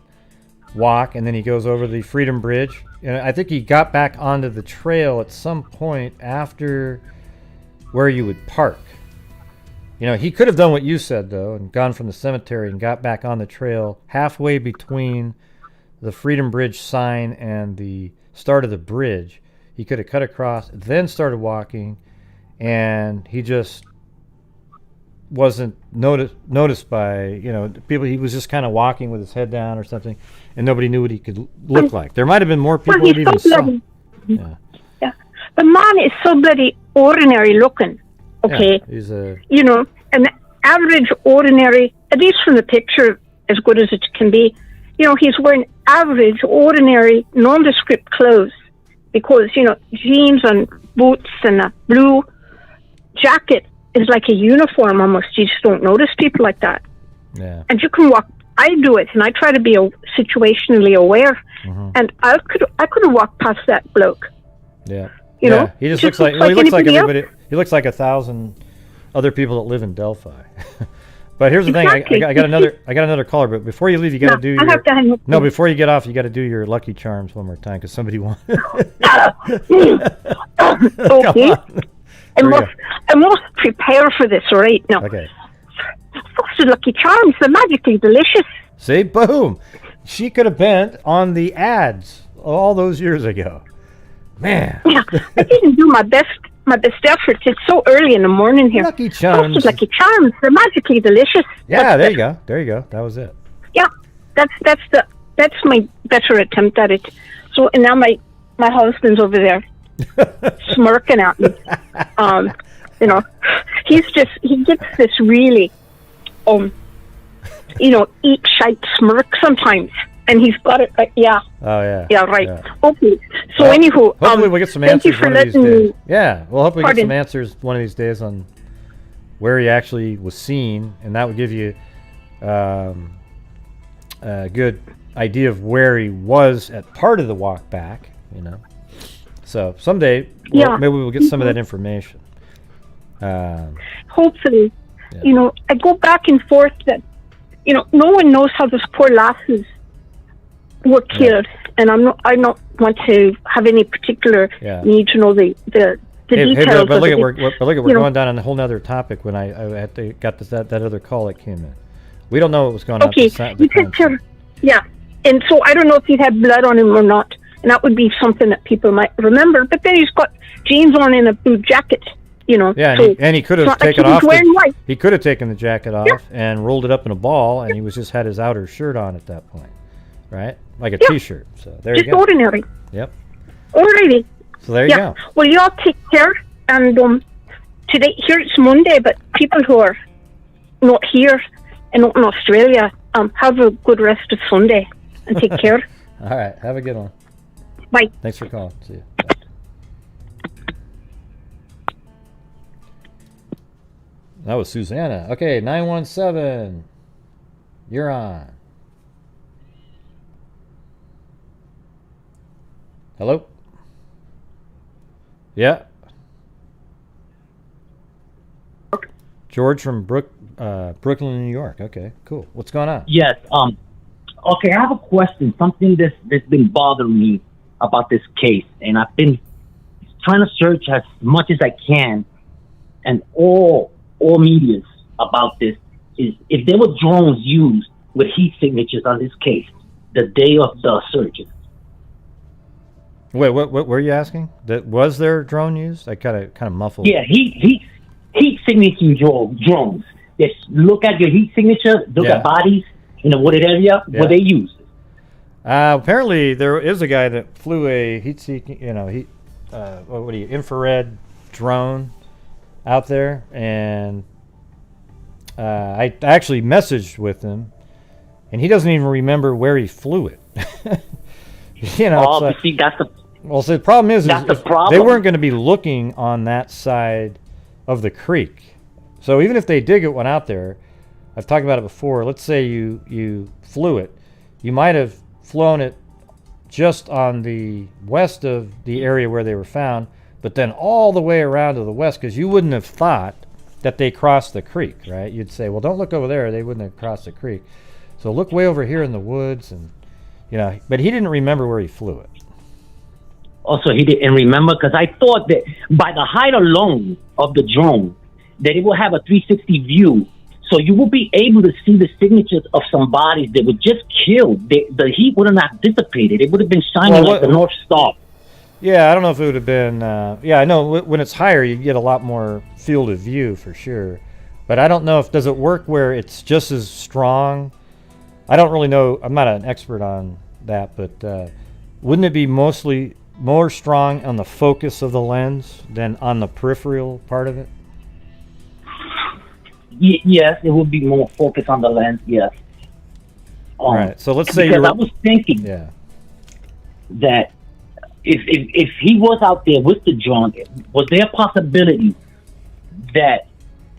walk, and then he goes over the Freedom Bridge. And I think he got back onto the trail at some point after where you would park. He could have done what you said, though, and gone from the cemetery and got back on the trail halfway between the Freedom Bridge sign and the start of the bridge. He could have cut across, then started walking, and he just wasn't noticed by people. He was just kind of walking with his head down or something, and nobody knew what he could look like. There might have been more people that even saw. Yeah. The man is so bloody ordinary looking. Okay, he's an average ordinary, at least from the picture, as good as it can be. He's wearing average, ordinary, nondescript clothes. Because, jeans and boots and a blue jacket is like a uniform almost. You just don't notice people like that. Yeah. And you can walk. I do it, and I try to be situationally aware. Mm-hmm. And I could have walked past that bloke. Yeah. He just looks like everybody. He looks like 1,000 other people that live in Delphi. But here's the thing. I got another caller. But before you leave, you got to do your. No, before you get off, you got to do your Lucky Charms one more time because somebody wants. Okay. I must prepare for this right now. Okay. Those Lucky Charms, they're magically delicious. See, boom. She could have been on the ads all those years ago. Man. Yeah, I didn't do my best efforts. It's so early in the morning here. Lucky Charms. Those Lucky Charms, they're magically delicious. Yeah, there you go. That was it. Yeah, that's my better attempt at it. So, and now my husband's over there smirking at me. He gets this really, eat shite smirk sometimes. And he's got it, yeah. Oh, yeah. Yeah, right. Yeah. Okay. So, anywho, hopefully we'll get some answers one of these days. Yeah, we'll hopefully get some answers one of these days on where he actually was seen, and that would give you a good idea of where he was at part of the walk back, So someday, maybe we'll get some of that information. Hopefully. Yeah. I go back and forth that, no one knows how those poor lasses were killed, and I don't want to have any particular need to know the details. But look at we're going down on a whole nother topic. When I got that other call that came in, we don't know what was going on. Okay, and so I don't know if he had blood on him or not, and that would be something that people might remember. But then he's got jeans on and a blue jacket. Yeah, so and he could have taken off. He could have taken the jacket off and rolled it up in a ball, and he was just had his outer shirt on at that point, right? Like a T-shirt. So there you go. Just ordinary. Yep. Alrighty. So there you go. Well, you all take care. And today, here it's Monday, but people who are not here and not in Australia, have a good rest of Sunday and take care. All right. Have a good one. Bye. Thanks for calling. See you. That was Susanna. Okay, 917. You're on. Hello? Yeah. George from Brooklyn, New York. Okay, cool. What's going on? Yes. Okay, I have a question. Something that's been bothering me about this case, and I've been trying to search as much as I can, and all medias about this. is if there were drones used with heat signatures on this case the day of the searches. Wait, what were you asking? Was there drone used? I kind of muffled. Yeah, heat signature drones. Just look at your heat signature, look at bodies in a wooded area where they used. Apparently, there is a guy that flew a heat-seeking, infrared drone out there, and I actually messaged with him, and he doesn't even remember where he flew it. See, that's the. Well, so the problem is that's the problem. They weren't going to be looking on that side of the creek. So even if they went out there, I've talked about it before. Let's say you flew it, you might have flown it just on the west of the area where they were found, but then all the way around to the west, because you wouldn't have thought that they crossed the creek, right? You'd say, well, don't look over there. They wouldn't have crossed the creek. So look way over here in the woods, and but he didn't remember where he flew it. Also, he didn't remember because I thought that by the height alone of the drone, that it will have a 360 view. So you will be able to see the signatures of some bodies that were just killed. The heat wouldn't have dissipated. It would have been shining like the North Star. Yeah, I don't know if it would have been... I know when it's higher, you get a lot more field of view for sure. But I don't know does it work where it's just as strong? I don't really know. I'm not an expert on that, but wouldn't it be mostly more strong on the focus of the lens than on the peripheral part of it? Yes, it would be more focused on the lens, yes. All right, so let's say because I was thinking that if he was out there with the drone, was there a possibility that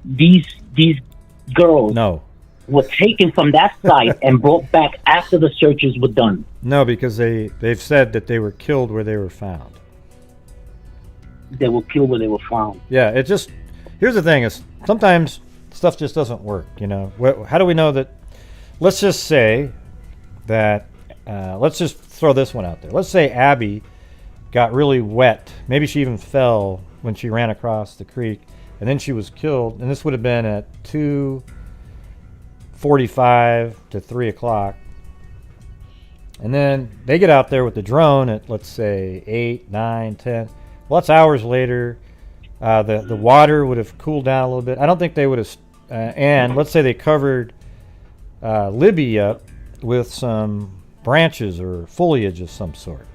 these girls were taken from that site and brought back after the searches were done? No, because they've said that they were killed where they were found. They were killed where they were found. Yeah, here's the thing is sometimes stuff just doesn't work, How do we know that? Let's just say that, let's just throw this one out there. Let's say Abby got really wet. Maybe she even fell when she ran across the creek, and then she was killed. And this would have been at 2:45 to 3 o'clock. And then they get out there with the drone at, let's say, 8, 9, 10. Well, that's hours later. The water would have cooled down a little bit. I don't think they would have... and let's say they covered Libby up with some branches or foliage of some sort.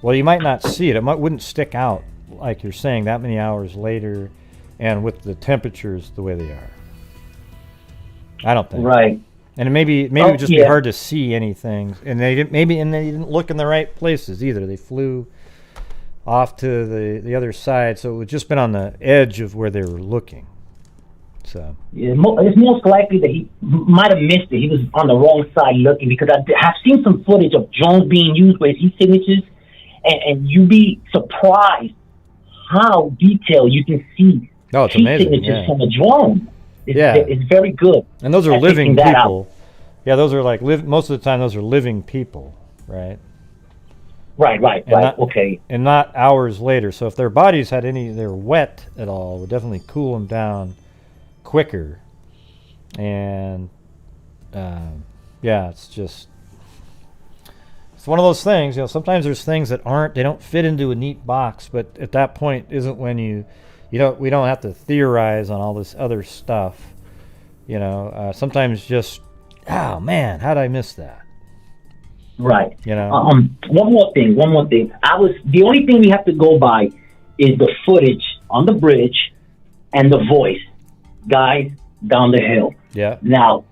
Well, you might not see it. It wouldn't stick out, like you're saying, that many hours later and with the temperatures the way they are. I don't think. Right. And it would just be hard to see anything. And they didn't look in the right places either. They flew off to the other side, so it would just been on the edge of where they were looking. So it's most likely that he might have missed it. He was on the wrong side looking, because I have seen some footage of drones being used with heat signatures, and you'd be surprised how detailed you can see it's heat amazing, signatures from a drone. It's very good. And those are living people. Yeah, those are like most of the time those are living people, right? Right. Okay. And not hours later. So if their bodies they're wet at all, it would definitely cool them down quicker. And it's one of those things. Sometimes there's things that they don't fit into a neat box, but at that point isn't when we don't have to theorize on all this other stuff. Sometimes just, oh man, how did I miss that? Right. One more thing. The only thing we have to go by is the footage on the bridge and the voice, guys down the hill. Yeah. Now,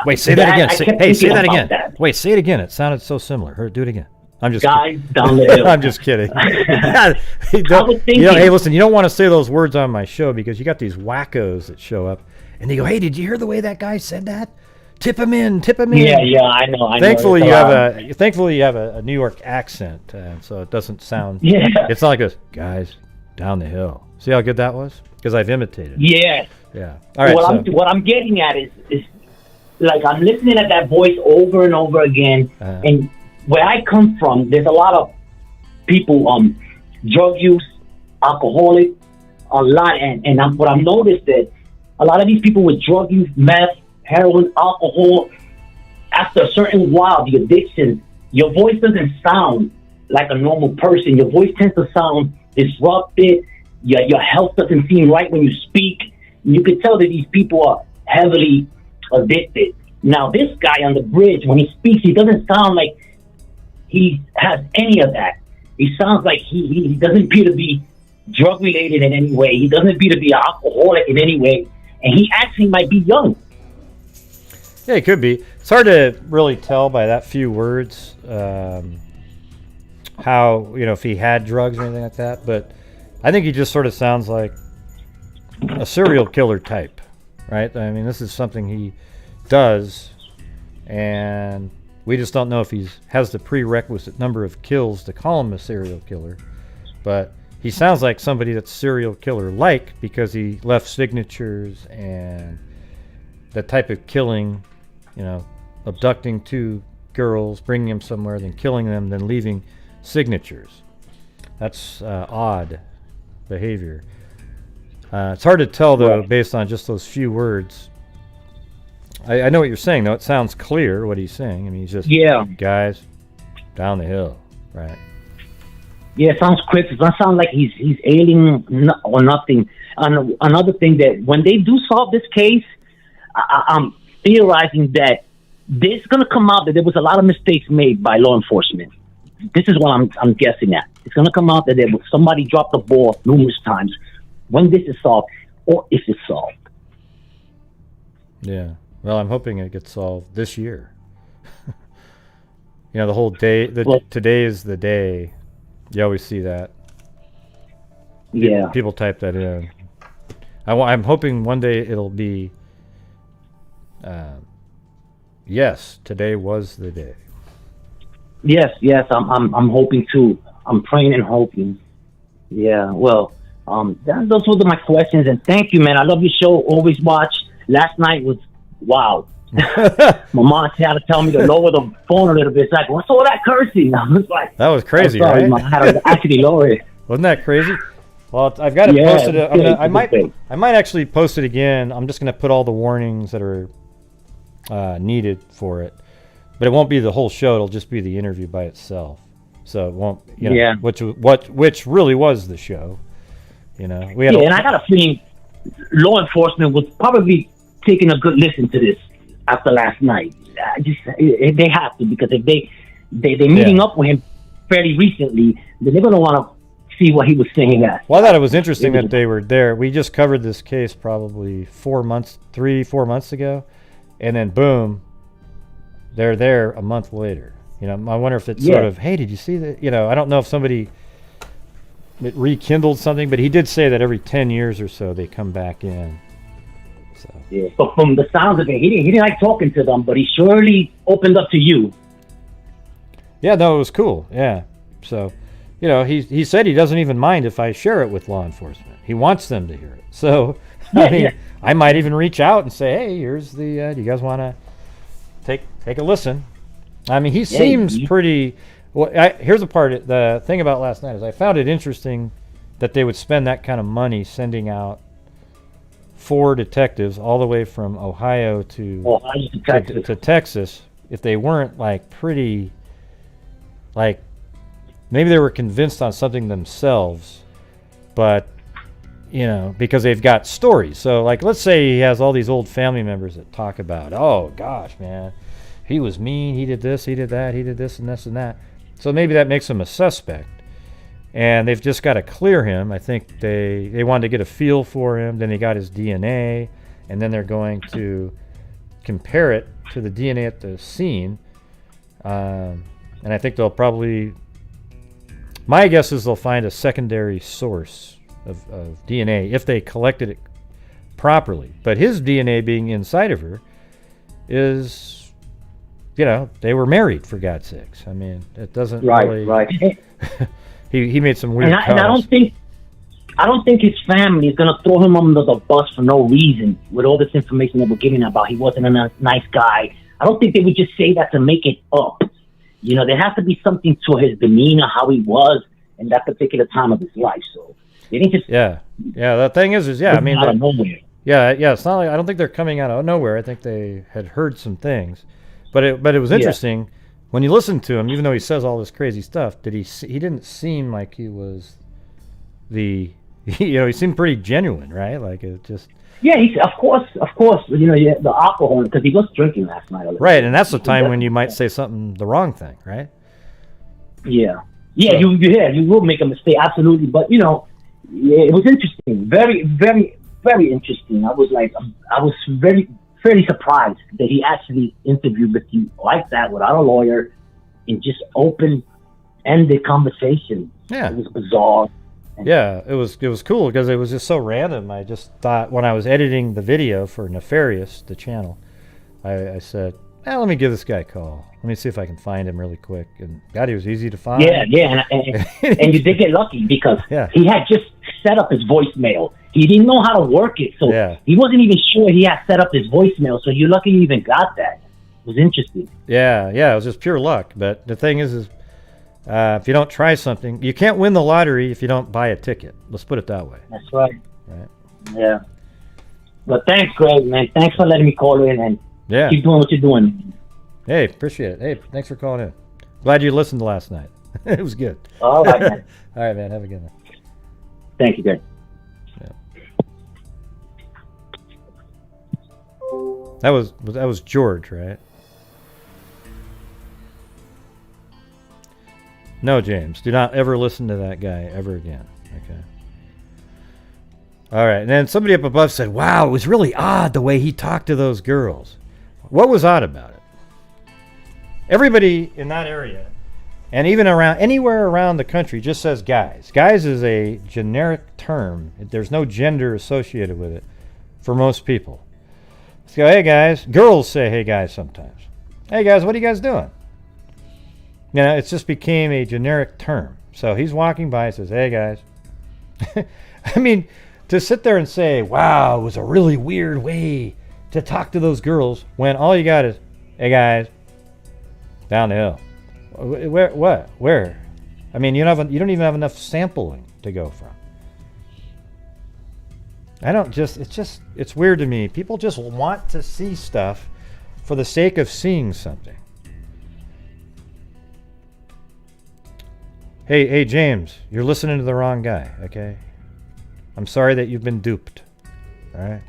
Wait, say that again. Say that again. Wait, say it again. It sounded so similar. Do it again. I'm just guys down the hill. I'm just kidding. I was thinking, hey, listen, you don't want to say those words on my show because you got these wackos that show up and they go, "Hey, did you hear the way that guy said that? Tip him in." Yeah, I know. Thankfully, you have a New York accent, so it doesn't sound. Yeah. It's not like this, guys down the hill. See how good that was? Because I've imitated. Yeah. Yeah. All right. What I'm getting at is like I'm listening at that voice over and over again, and where I come from, there's a lot of people drug use, alcoholic, a lot, and what I've noticed that a lot of these people with drug use, meth, heroin, alcohol, after a certain while, the addiction, your voice doesn't sound like a normal person. Your voice tends to sound disrupted. Your health doesn't seem right when you speak. You can tell that these people are heavily addicted. Now, this guy on the bridge, when he speaks, he doesn't sound like he has any of that. He sounds like he doesn't appear to be drug-related in any way. He doesn't appear to be an alcoholic in any way. And he actually might be young. Yeah, it could be. It's hard to really tell by that few words how, if he had drugs or anything like that. But I think he just sort of sounds like a serial killer type, right? I mean, this is something he does, and we just don't know if he has the prerequisite number of kills to call him a serial killer. But he sounds like somebody that's serial killer-like because he left signatures and the type of killing, abducting two girls, bringing them somewhere, then killing them, then leaving signatures. That's odd behavior. It's hard to tell, though, based on just those few words. I know what you're saying, though. It sounds clear what he's saying. I mean, he's just, guys, down the hill, right? Yeah, it sounds quick. It doesn't sound like he's ailing or nothing. Another thing that when they do solve this case, I'm theorizing that there's going to come out that there was a lot of mistakes made by law enforcement. This is what I'm guessing at. It's going to come out that there was somebody dropped the ball numerous times when this is solved, or if it's solved. Yeah. Well, I'm hoping it gets solved this year. The whole day, today is the day. You always see that. Yeah. People type that in. I'm hoping one day it'll be, yes, today was the day. Yes, I'm hoping too. I'm praying and hoping. Yeah, well, those were my questions, and thank you, man. I love your show. Always watch. Last night was wow. My mom had to tell me to lower the phone a little bit. It's like, what's all that cursing? I was like, that was crazy, sorry, right? I had to actually lower it. Wasn't that crazy? Well, I've got it posted. I might actually post it again. I'm just going to put all the warnings that are needed for it, but it won't be the whole show. It'll just be the interview by itself. So it won't, which really was the show. And I got a feeling law enforcement was probably taking a good listen to this after last night. They have to, because if they're meeting up with him fairly recently, then they're going to want to see what he was saying at. Well, I thought it was interesting that they were there. We just covered this case probably 4 months ago, and then boom, they're there a month later. I wonder if it's sort of, hey, did you see that? I don't know if it rekindled something, but he did say that every 10 years or so they come back in. So. Yeah, but from the sounds of it, he didn't like talking to them, but he surely opened up to you. Yeah, no, it was cool. Yeah, so he said he doesn't even mind if I share it with law enforcement. He wants them to hear it. So I might even reach out and say, hey, here's the. Do you guys want to take a listen? I mean, he seems pretty. Well, here's the thing about last night is I found it interesting that they would spend that kind of money sending out 4 detectives all the way from Ohio to Texas if they weren't maybe they were convinced on something themselves, but because they've got stories. So let's say he has all these old family members that talk about, oh gosh, man, he was mean, he did this, he did that, he did this and this and that. So maybe that makes him a suspect. And they've just got to clear him. I think they wanted to get a feel for him. Then they got his DNA. And then they're going to compare it to the DNA at the scene. And I think they'll probably... My guess is they'll find a secondary source of DNA if they collected it properly. But his DNA being inside of her is... they were married, for God's sakes. I mean, it doesn't really... Right. He made some weird and I don't think his family is going to throw him under the bus for no reason with all this information that we're getting about he wasn't a nice guy. I don't think they would just say that to make it up. There has to be something to his demeanor, how he was in that particular time of his life. So they didn't just... Yeah. The thing is I mean, out of nowhere. Yeah, it's not like I don't think they're coming out of nowhere. I think they had heard some things, but it was interesting when you listen to him. Even though he says all this crazy stuff, he didn't seem like he was he seemed pretty genuine, right? Like it just. Yeah, of course, the alcohol, because he was drinking last night. Right, and that's the time when you might say something, the wrong thing, right? Yeah, you will make a mistake, absolutely. But it was interesting, very, very, very interesting. I was fairly surprised that he actually interviewed with you like that without a lawyer, in just open-ended conversation. Yeah, it was bizarre. Yeah, it was cool because it was just so random. I just thought when I was editing the video for Nefarious, the channel, I said, let me give this guy a call. Let me see if I can find him really quick. And God, he was easy to find. Yeah, and you did get lucky because he had just set up his voicemail. He didn't know how to work it, so he wasn't even sure he had set up his voicemail, so you're lucky you even got that. It was interesting. Yeah, it was just pure luck. But the thing is if you don't try something, you can't win the lottery if you don't buy a ticket. Let's put it that way. That's right. Yeah. But thanks, Greg, man. Thanks for letting me call in and keep doing what you're doing. Hey, appreciate it. Hey, thanks for calling in. Glad you listened last night. It was good. All right, man. All right, man. Have a good one. Thank you, Greg. Yeah. That was George, right? No, James, do not ever listen to that guy ever again. Okay. All right, and then somebody up above said, wow, it was really odd the way he talked to those girls. What was odd about it? Everybody in that area, and even anywhere around the country, just says guys. Guys is a generic term. There's no gender associated with it for most people. Let's go, hey guys. Girls say hey guys sometimes. Hey guys, what are you guys doing? It just became a generic term. So he's walking by and says, hey, guys. I mean, to sit there and say, wow, it was a really weird way to talk to those girls when all you got is, hey, guys, down the hill. Where? What? Where? I mean, you don't even have enough sampling to go from. It's weird to me. People just want to see stuff for the sake of seeing something. Hey, James, you're listening to the wrong guy, okay? I'm sorry that you've been duped, all right?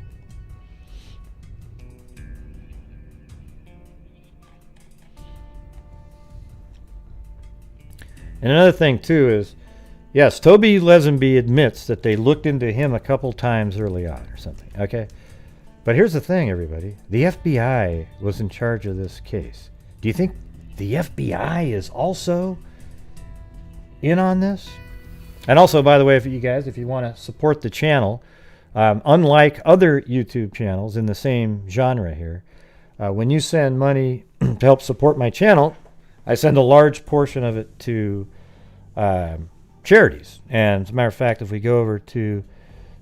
And another thing, too, is, yes, Toby Lesenby admits that they looked into him a couple times early on or something, okay? But here's the thing, everybody. The FBI was in charge of this case. Do you think the FBI is also in on this? And also, by the way, if you want to support the channel, unlike other YouTube channels in the same genre here, when you send money to help support my channel, I send a large portion of it to charities. And as a matter of fact, if we go over to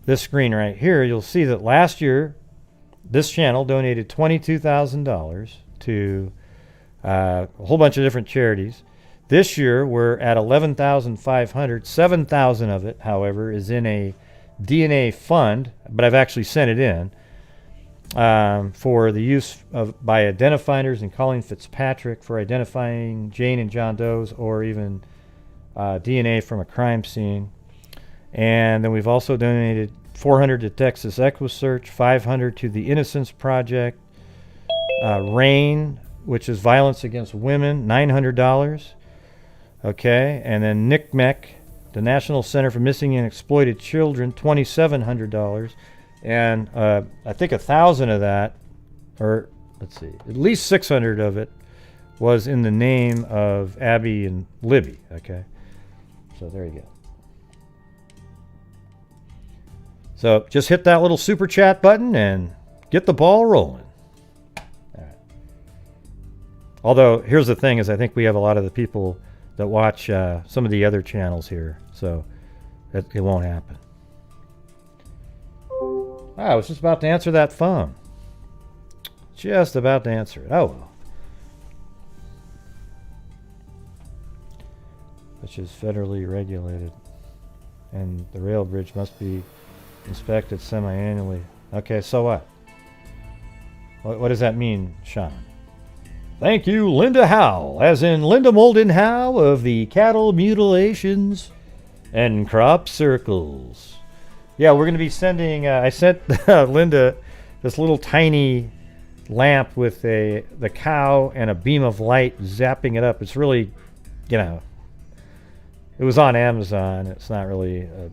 this screen right here, you'll see that last year this channel donated $22,000 to a whole bunch of different charities. This year, we're at $11,500. $7,000 of it, however, is in a DNA fund, but I've actually sent it in for the use by identifiers and Colleen Fitzpatrick for identifying Jane and John Doe's or even DNA from a crime scene. And then we've also donated $400 to Texas EquiSearch, $500 to the Innocence Project, RAIN, which is Violence Against Women, $900. Okay, and then NCMEC, the National Center for Missing and Exploited Children, $2,700, and I think 1,000 of that, or let's see, at least 600 of it was in the name of Abby and Libby. Okay, so there you go. So just hit that little super chat button and get the ball rolling. All right. Although here's the thing: is I think we have a lot of the people that watch some of the other channels here, so it won't happen. I was just about to answer that phone. Just about to answer it. Oh well. Which is federally regulated, and the rail bridge must be inspected semi-annually. Okay, so what? What does that mean, Sean? Thank you, Linda Howe, as in Linda Moulton Howe of the Cattle Mutilations and Crop Circles. Yeah, we're going to be sending, I sent Linda this little tiny lamp with the cow and a beam of light zapping it up. It's really, it was on Amazon. It's not really a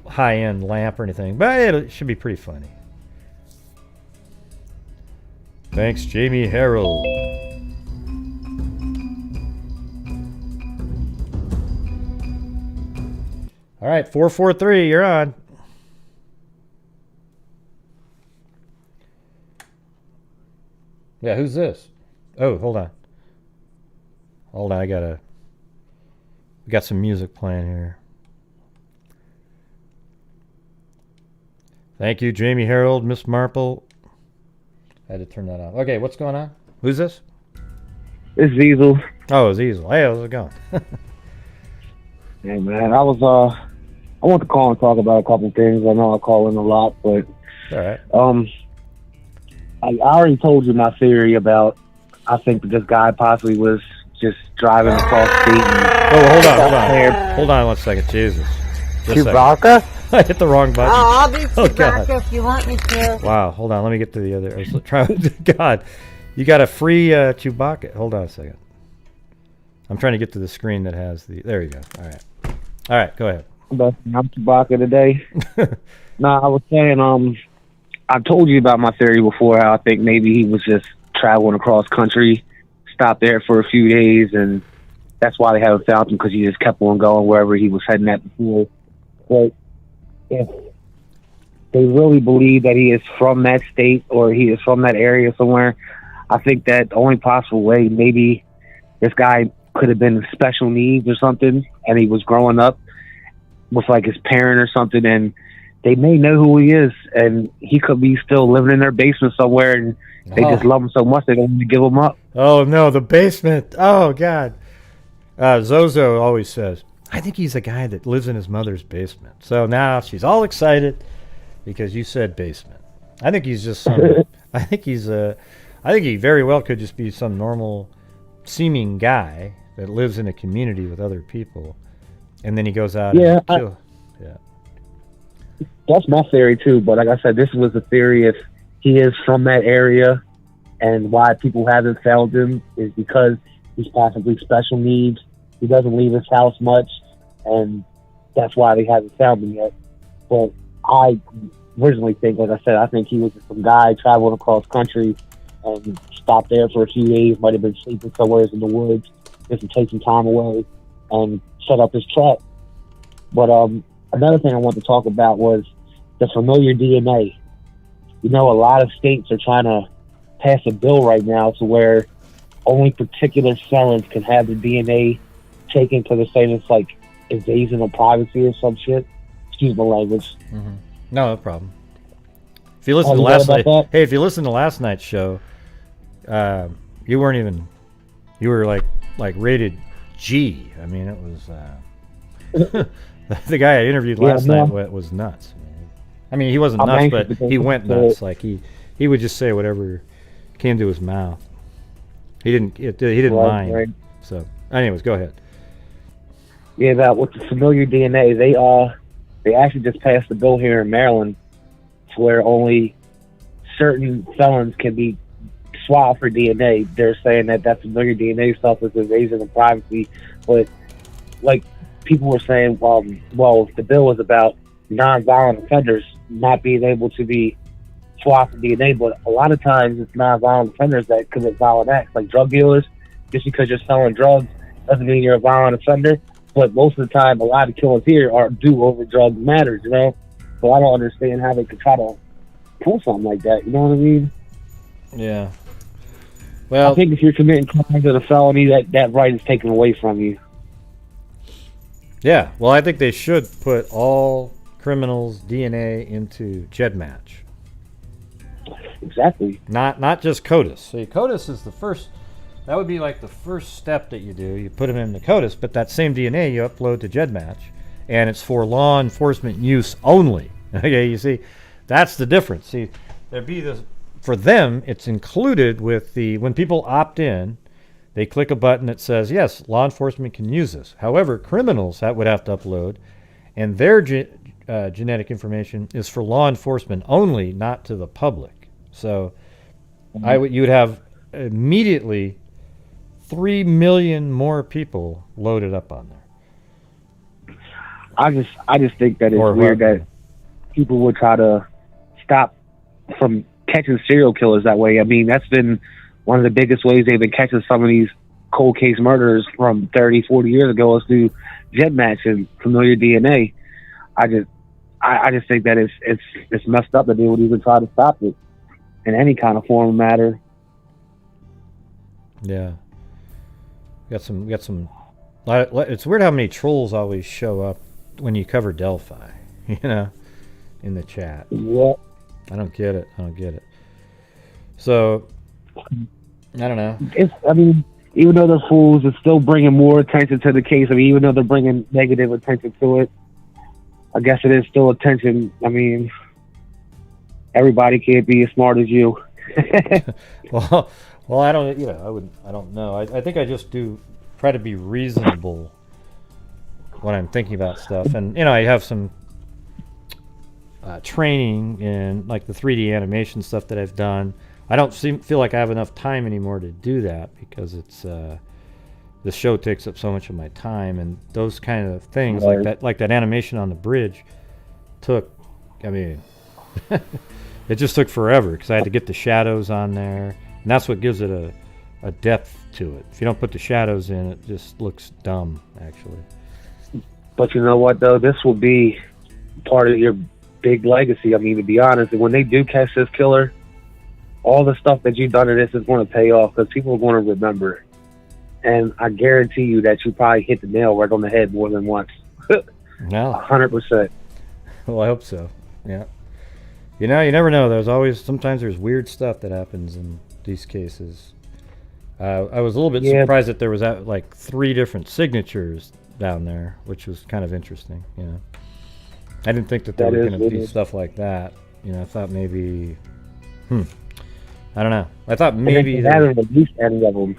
high-end lamp or anything, but it should be pretty funny. Thanks, Jamie Harold. All right, 443, you're on. Yeah, who's this? Oh, hold on. Hold on, we got some music playing here. Thank you, Jamie Harold, Miss Marple. I had to turn that off. Okay, what's going on? Who's this? It's Ziesel. Oh, it's Ziesel. Hey, how's it going? Hey, man, I want to call and talk about a couple things. I know I call in a lot, but all right. I already told you my theory about. I think that this guy possibly was just driving across state. Hold on 1 second. Jesus. Chewbacca? I hit the wrong button. Oh, I'll be Chewbacca if you want me to. Wow, hold on. Let me get to the other. I was trying. God, you got a free Chewbacca. Hold on a second. I'm trying to get to the screen that has the. There you go. All right, go ahead. I'm Chewbacca today. Nah, I was saying, I told you about my theory before, how I think maybe he was just traveling across country, stopped there for a few days, and that's why they haven't found him, because he just kept on going wherever he was heading at before. But if they really believe that he is from that state or he is from that area somewhere, I think that the only possible way, maybe this guy could have been special needs or something, and he was growing up with like his parent or something, and they may know who he is, and he could be still living in their basement somewhere, and they just love him so much they don't want to give him up. Oh no, the basement. Oh God. Zozo always says, I think he's a guy that lives in his mother's basement. So now she's all excited because you said basement. I think he's just some. I think he very well could just be some normal seeming guy that lives in a community with other people, and then he goes out and kills. That's my theory too, but like I said, this was a theory if he is from that area, and why people haven't found him is because he's possibly special needs. He doesn't leave his house much, and that's why they haven't found him yet. But I originally think, like I said, I think he was just some guy traveling across country and stopped there for a few days, might have been sleeping somewhere in the woods just to take some time away and set up his trap. But another thing I want to talk about was the familiar DNA. You know, a lot of states are trying to pass a bill right now to where only particular felons can have the DNA taken because they're saying it's like invasion of privacy or some shit. Excuse my language. Mm-hmm. No problem. If you listen to last night, if you listen to last night's show, you weren't even. You were like rated G. I mean, it was the guy I interviewed last night was nuts. I mean, he wasn't nuts, but he went nuts. Like he would just say whatever came to his mouth. He didn't mind. Right. So, anyways, go ahead. Yeah, that with the familiar DNA, they actually just passed a bill here in Maryland to where only certain felons can be swabbed for DNA. They're saying that familiar DNA stuff is invasion of privacy, but like people were saying, well, the bill was about non-violent offenders not being able to be swabbed for DNA, but a lot of times it's non-violent offenders that commit violent acts, like drug dealers. Just because you're selling drugs doesn't mean you're a violent offender. But most of the time, a lot of killings here are due over drug matters, you know? So I don't understand how they could try to pull something like that, you know what I mean? Yeah. Well, I think if you're committing crimes as a felony, that right is taken away from you. Yeah, well, I think they should put all criminals' DNA into GEDmatch. Exactly. Not just CODIS. See, CODIS is the first. That would be like the first step that you do. You put them into CODIS, but that same DNA you upload to GEDmatch, and it's for law enforcement use only. Okay, you see, That's the difference. See, there'd be this for them. It's included with the when people opt in, they click a button that says yes, law enforcement can use this. However, criminals that would have to upload, and their genetic information is for law enforcement only, not to the public. So, you would have immediately 3 million more people loaded up on there. I just think that it's weird that people would try to stop from catching serial killers that way. I mean, that's been one of the biggest ways they've been catching some of these cold case murders from 30, 40 years ago is through jet match and familiar DNA. I just think that it's messed up that they would even try to stop it in any kind of form of matter. Yeah. We got some. It's weird how many trolls always show up when you cover Delphi, in the chat. Yeah. I don't get it. So, I don't know. Even though they're fools, it's still bringing more attention to the case. I mean, even though they're bringing negative attention to it, I guess it is still attention. I mean, everybody can't be as smart as you. Well, I don't. I don't know. I think I just do try to be reasonable when I'm thinking about stuff, and I have some training in like the 3D animation stuff that I've done. I don't feel like I have enough time anymore to do that because it's the show takes up so much of my time, and those kind of things like that animation on the bridge took. I mean, it just took forever because I had to get the shadows on there, and that's what gives it a depth to it. If you don't put the shadows in, it just looks dumb, actually. But you know what, though? This will be part of your big legacy. I mean, to be honest, when they do catch this killer, all the stuff that you've done in this is going to pay off because people are going to remember. And I guarantee you that you probably hit the nail right on the head more than once. No. 100%. Well, I hope so. Yeah. You never know. Sometimes there's weird stuff that happens in these cases. I was a little bit surprised that there was like 3 different signatures down there, which was kind of interesting. I didn't think that there were going to be stuff like that. I thought maybe, I don't know. I thought maybe they haven't released any of them.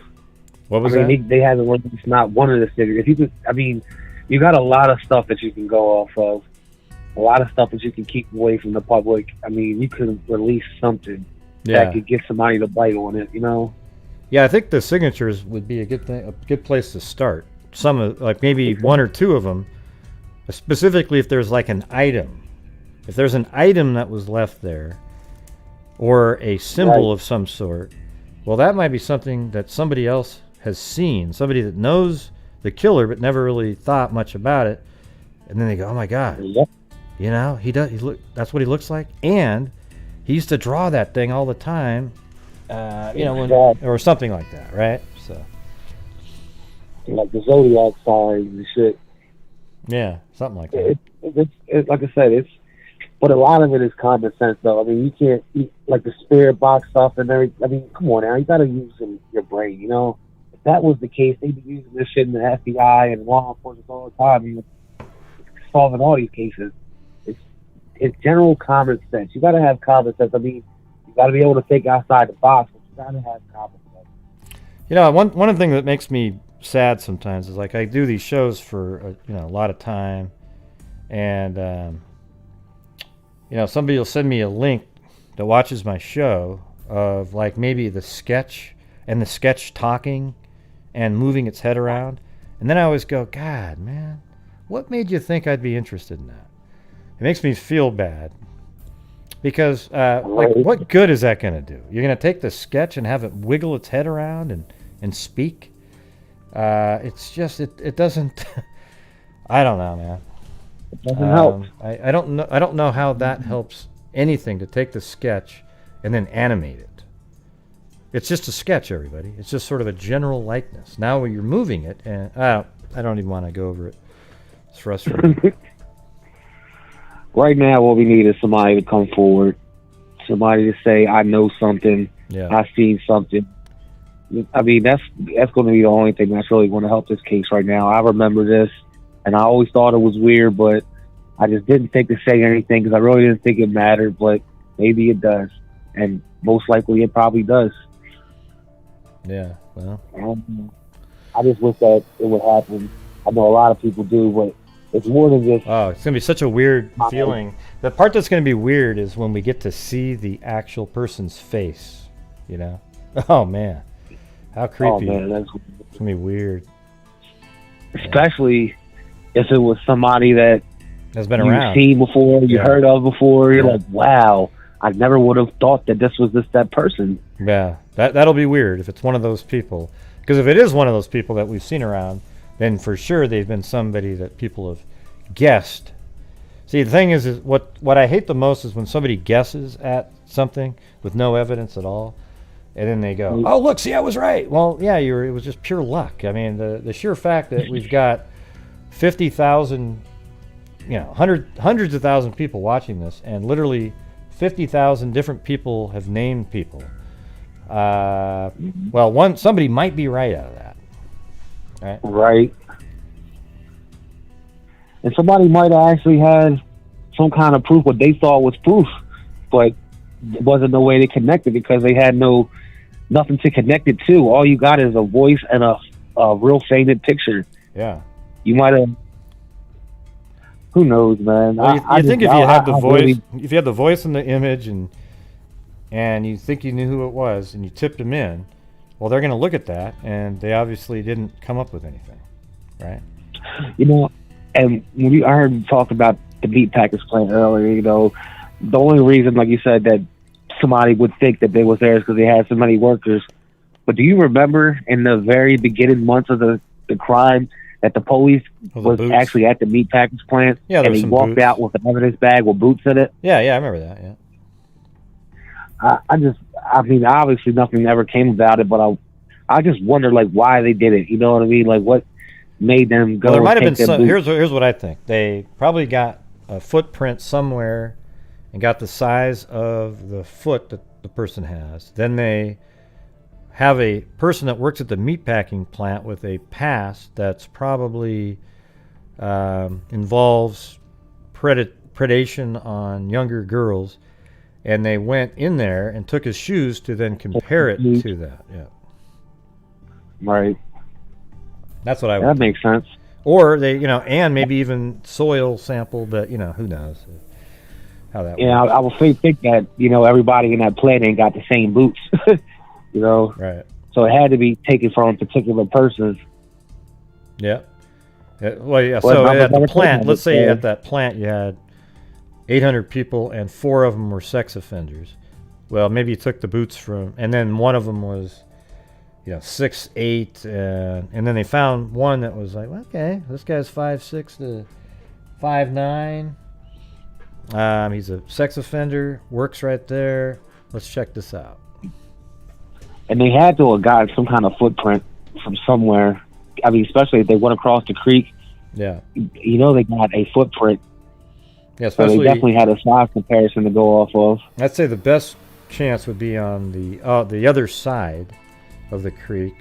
What was that? They haven't released not one of the signatures. If you could, you got a lot of stuff that you can go off of. A lot of stuff that you can keep away from the public. I mean, you could release something that could get somebody to bite on it. Yeah, I think the signatures would be a good thing, a good place to start. Some of, like maybe 1 or 2 of them, specifically if there's like an item. If there's an item that was left there, or a symbol of some sort, well, that might be something that somebody else has seen, somebody that knows the killer but never really thought much about it, and then they go, "Oh my God, he does. That's what he looks like," and he used to draw that thing all the time, or something like that, right? So, like the zodiac signs and shit. Yeah, something like that. It's like I said, but a lot of it is common sense, though. I mean, you can't eat like the spirit box stuff and everything. I mean, come on now, you got to use your brain. If that was the case, they'd be using this shit in the FBI and law enforcement all the time, solving all these cases. It's general common sense. You got to have common sense. I mean, you got to be able to think outside the box, but you got to have common sense. One of the things that makes me sad sometimes is like I do these shows for a lot of time, and somebody will send me a link that watches my show of like maybe the sketch and the sketch talking and moving its head around, and then I always go, God, man, what made you think I'd be interested in that? It makes me feel bad because what good is that going to do? You're going to take the sketch and have it wiggle its head around and speak? It's just it doesn't. I don't know, man. It doesn't help. I don't know how that helps anything to take the sketch and then animate it. It's just a sketch, everybody. It's just sort of a general likeness. Now you're moving it, and I don't even want to go over it. It's frustrating. Right now, what we need is somebody to come forward, somebody to say, "I know something. Yeah. I've seen something." I mean, that's going to be the only thing that's really going to help this case right now. I remember this, and I always thought it was weird, but I just didn't think to say anything because I really didn't think it mattered, but maybe it does. And most likely it probably does. Yeah, well. I just wish that it would happen. I know a lot of people do, but it's more than just... Oh, it's going to be such a weird feeling. The part that's going to be weird is when we get to see the actual person's face, you know? Oh, man. How creepy. Oh, man, that's... It's going to be weird. Especially if it was somebody that has been you've around, seen before, you heard of before. You're like, wow, I never would have thought that this was that person. Yeah, that'll be weird if it's one of those people. Because if it is one of those people that we've seen around, then for sure they've been somebody that people have guessed. See, the thing is what I hate the most is when somebody guesses at something with no evidence at all, and then they go, "Oh, look, see, I was right." Well, yeah, it was just pure luck. I mean, the sheer fact that we've got 50,000, hundreds of thousands of people watching this, and literally 50,000 different people have named people. Well, somebody might be right out of that. Right. And somebody might have actually had some kind of proof, what they thought was proof, but it wasn't no way to connect it because they had nothing to connect it to. All you got is a voice and a real fainted picture. Yeah. You might have... Who knows, man? Well, I think if you had the voice, if you had the voice and the image, and you think you knew who it was, and you tipped them in, well, they're going to look at that, and they obviously didn't come up with anything, right? And when I heard you talk about the meat packers plant earlier, the only reason, like you said, that somebody would think that they was there is because they had so many workers. But do you remember in the very beginning months of the crime that the police was actually at the meat packers plant? Yeah, and he walked out with an evidence bag with boots in it? Yeah, I remember that, yeah. I mean, obviously nothing ever came about it, but I just wonder, like, why they did it. You know what I mean? Like, what made them go? Well, there might have been some. Here's what I think. They probably got a footprint somewhere and got the size of the foot that the person has. Then they have a person that works at the meatpacking plant with a past that's probably involves predation on younger girls. And they went in there and took his shoes to then compare it to that. Yeah. Right. That's what I would That makes sense. Or they, and maybe even soil sample, but, who knows how that works. Yeah, I would think that, everybody in that plant ain't got the same boots. Right. So it had to be taken from particular persons. Yeah. Well, yeah. So at the plant, let's say at that plant you had 800 people, and 4 of them were sex offenders. Well, maybe you took the boots from, and then one of them was, 6'8", and then they found one that was like, okay, this guy's 5'6" to 5'9". He's a sex offender, works right there. Let's check this out. And they had to have gotten some kind of footprint from somewhere. I mean, especially if they went across the creek. Yeah. They got a footprint. Yeah, especially, so they definitely had a size comparison to go off of. I'd say the best chance would be on the other side of the creek.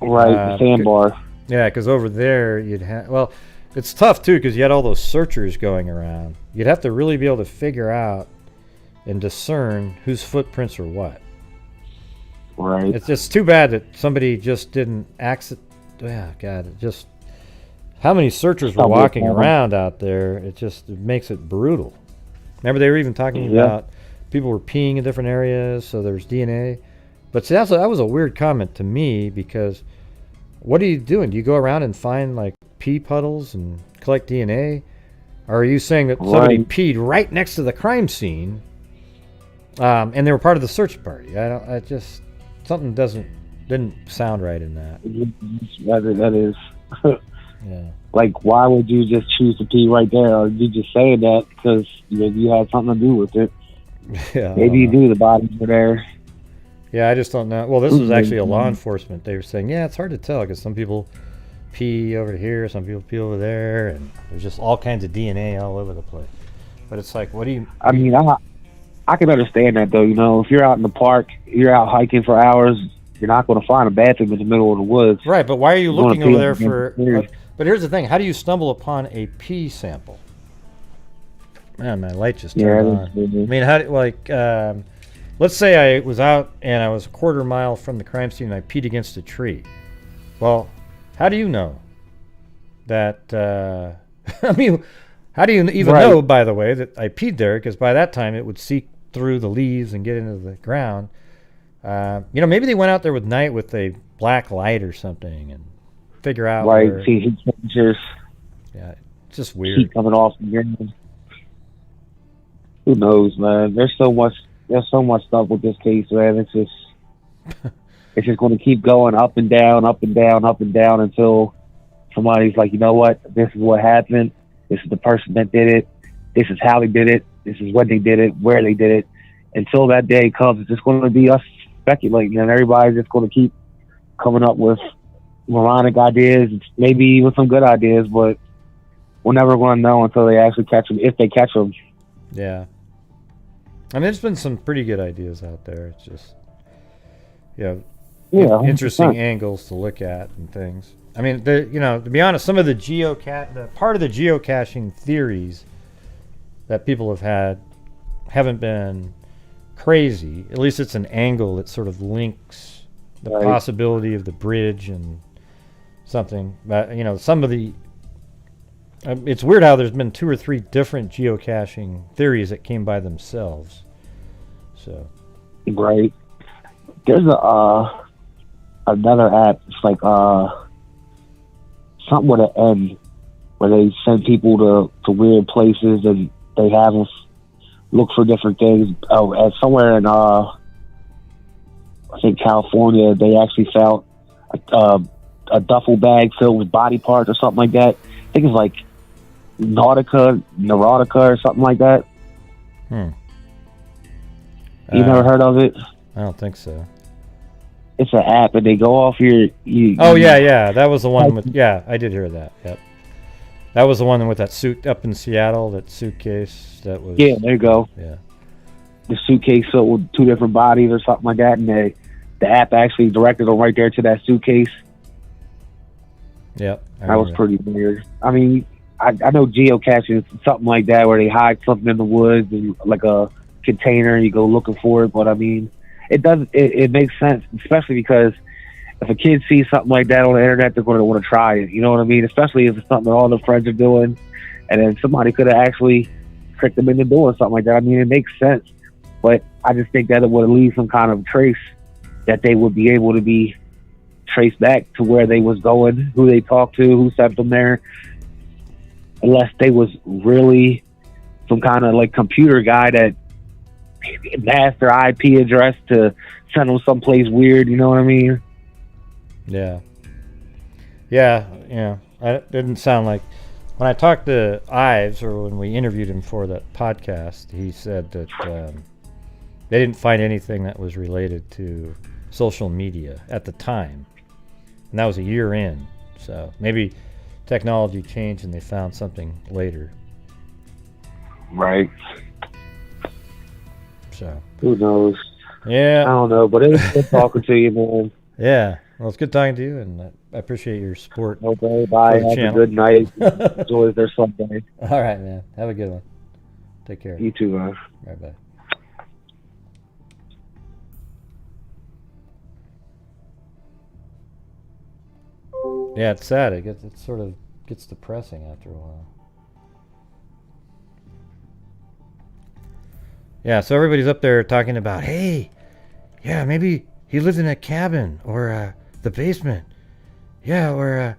Right, the sandbar. Yeah, because over there you'd have... Well, it's tough, too, because you had all those searchers going around. You'd have to really be able to figure out and discern whose footprints are what. Right. It's just too bad that somebody just didn't Yeah, God, it just... How many searchers were walking around out there? It makes it brutal. Remember, they were even talking about people were peeing in different areas, so there's DNA. But see, that was a weird comment to me, because what are you doing? Do you go around and find, like, pee puddles and collect DNA? Or are you saying that somebody peed right next to the crime scene, and they were part of the search party? Something didn't sound right in that. That is... Yeah. Like, why would you just choose to pee right there? Or you just saying that because you had something to do with it? Yeah. Maybe you knew the bodies were there. Yeah, I just don't know. Well, this was actually a law enforcement. They were saying, it's hard to tell because some people pee over here, some people pee over there, and there's just all kinds of DNA all over the place. But it's like, what do you... I mean, I can understand that, though. If you're out in the park, you're out hiking for hours, you're not going to find a bathroom in the middle of the woods. Right, but why are you looking over there for... But here's the thing. How do you stumble upon a pee sample? Man, my light just turned on. I mean, let's say I was out and I was a quarter mile from the crime scene and I peed against a tree. Well, how do you know that? I mean, how do you even know, by the way, that I peed there? Because by that time it would seep through the leaves and get into the ground. Maybe they went out there with night with a black light or something and figure out. Right. See, he changes. Yeah, it's just weird. Heat coming off the ground. Who knows, man? There's so much stuff with this case, man. It's just going to keep going up and down, up and down, up and down until somebody's like, you know what? This is what happened. This is the person that did it. This is how they did it. This is when they did it, where they did it. Until that day comes, it's just going to be us speculating, and everybody's just going to keep coming up with moronic ideas, maybe even some good ideas, but we're never going to know until they actually catch them, if they catch them. Yeah. I mean, there's been some pretty good ideas out there. It's just, interesting angles to look at and things. I mean, to be honest, some of the part of the geocaching theories that people have had haven't been crazy. At least it's an angle that sort of links the possibility of the bridge and something. But some of the it's weird how there's been 2 or 3 different geocaching theories that came by themselves. So, right. There's another app. It's like something with an N, where they send people to weird places and they have us look for different things. Oh, somewhere in I think California, they actually found a duffel bag filled with body parts or something like that. I think it's like Nautica or something like that. You never heard of it? I don't think so. It's an app, and they go off your. Yeah. That was the one with. Yeah, I did hear that. Yep. That was the one with that suit up in Seattle. That suitcase. That was. Yeah, there you go. Yeah. The suitcase filled with 2 different bodies or something like that, and the app actually directed them right there to that suitcase. Yep. That was pretty weird. I mean, I know geocaching is something like that, where they hide something in the woods and like a container, and you go looking for it. But I mean, it makes sense, especially because if a kid sees something like that on the internet, they're going to want to try it. You know what I mean? Especially if it's something that all their friends are doing, and then somebody could have actually tricked them into doing something like that. I mean, it makes sense, but I just think that it would leave some kind of trace that they would be able to be traced back to where they was going, who they talked to, who sent them there, unless they was really some kind of like computer guy that masked their IP address to send them someplace weird. You know what I mean? Yeah. It didn't sound like when I talked to Ives, or when we interviewed him for that podcast, he said that they didn't find anything that was related to social media at the time, and that was a year in. So maybe technology changed and they found something later. Right. So who knows? Yeah, I don't know, but it was good talking to you, man. Yeah, well, it's good talking to you, and I appreciate your support. Okay, bye. Have a good night. Enjoy their Sunday. All right, man. Have a good one. Take care. You too, man. All right, bye. Yeah, it's sad. It sort of gets depressing after a while. Yeah, so everybody's up there talking about, hey, yeah, maybe he lives in a cabin or the basement. Yeah, or,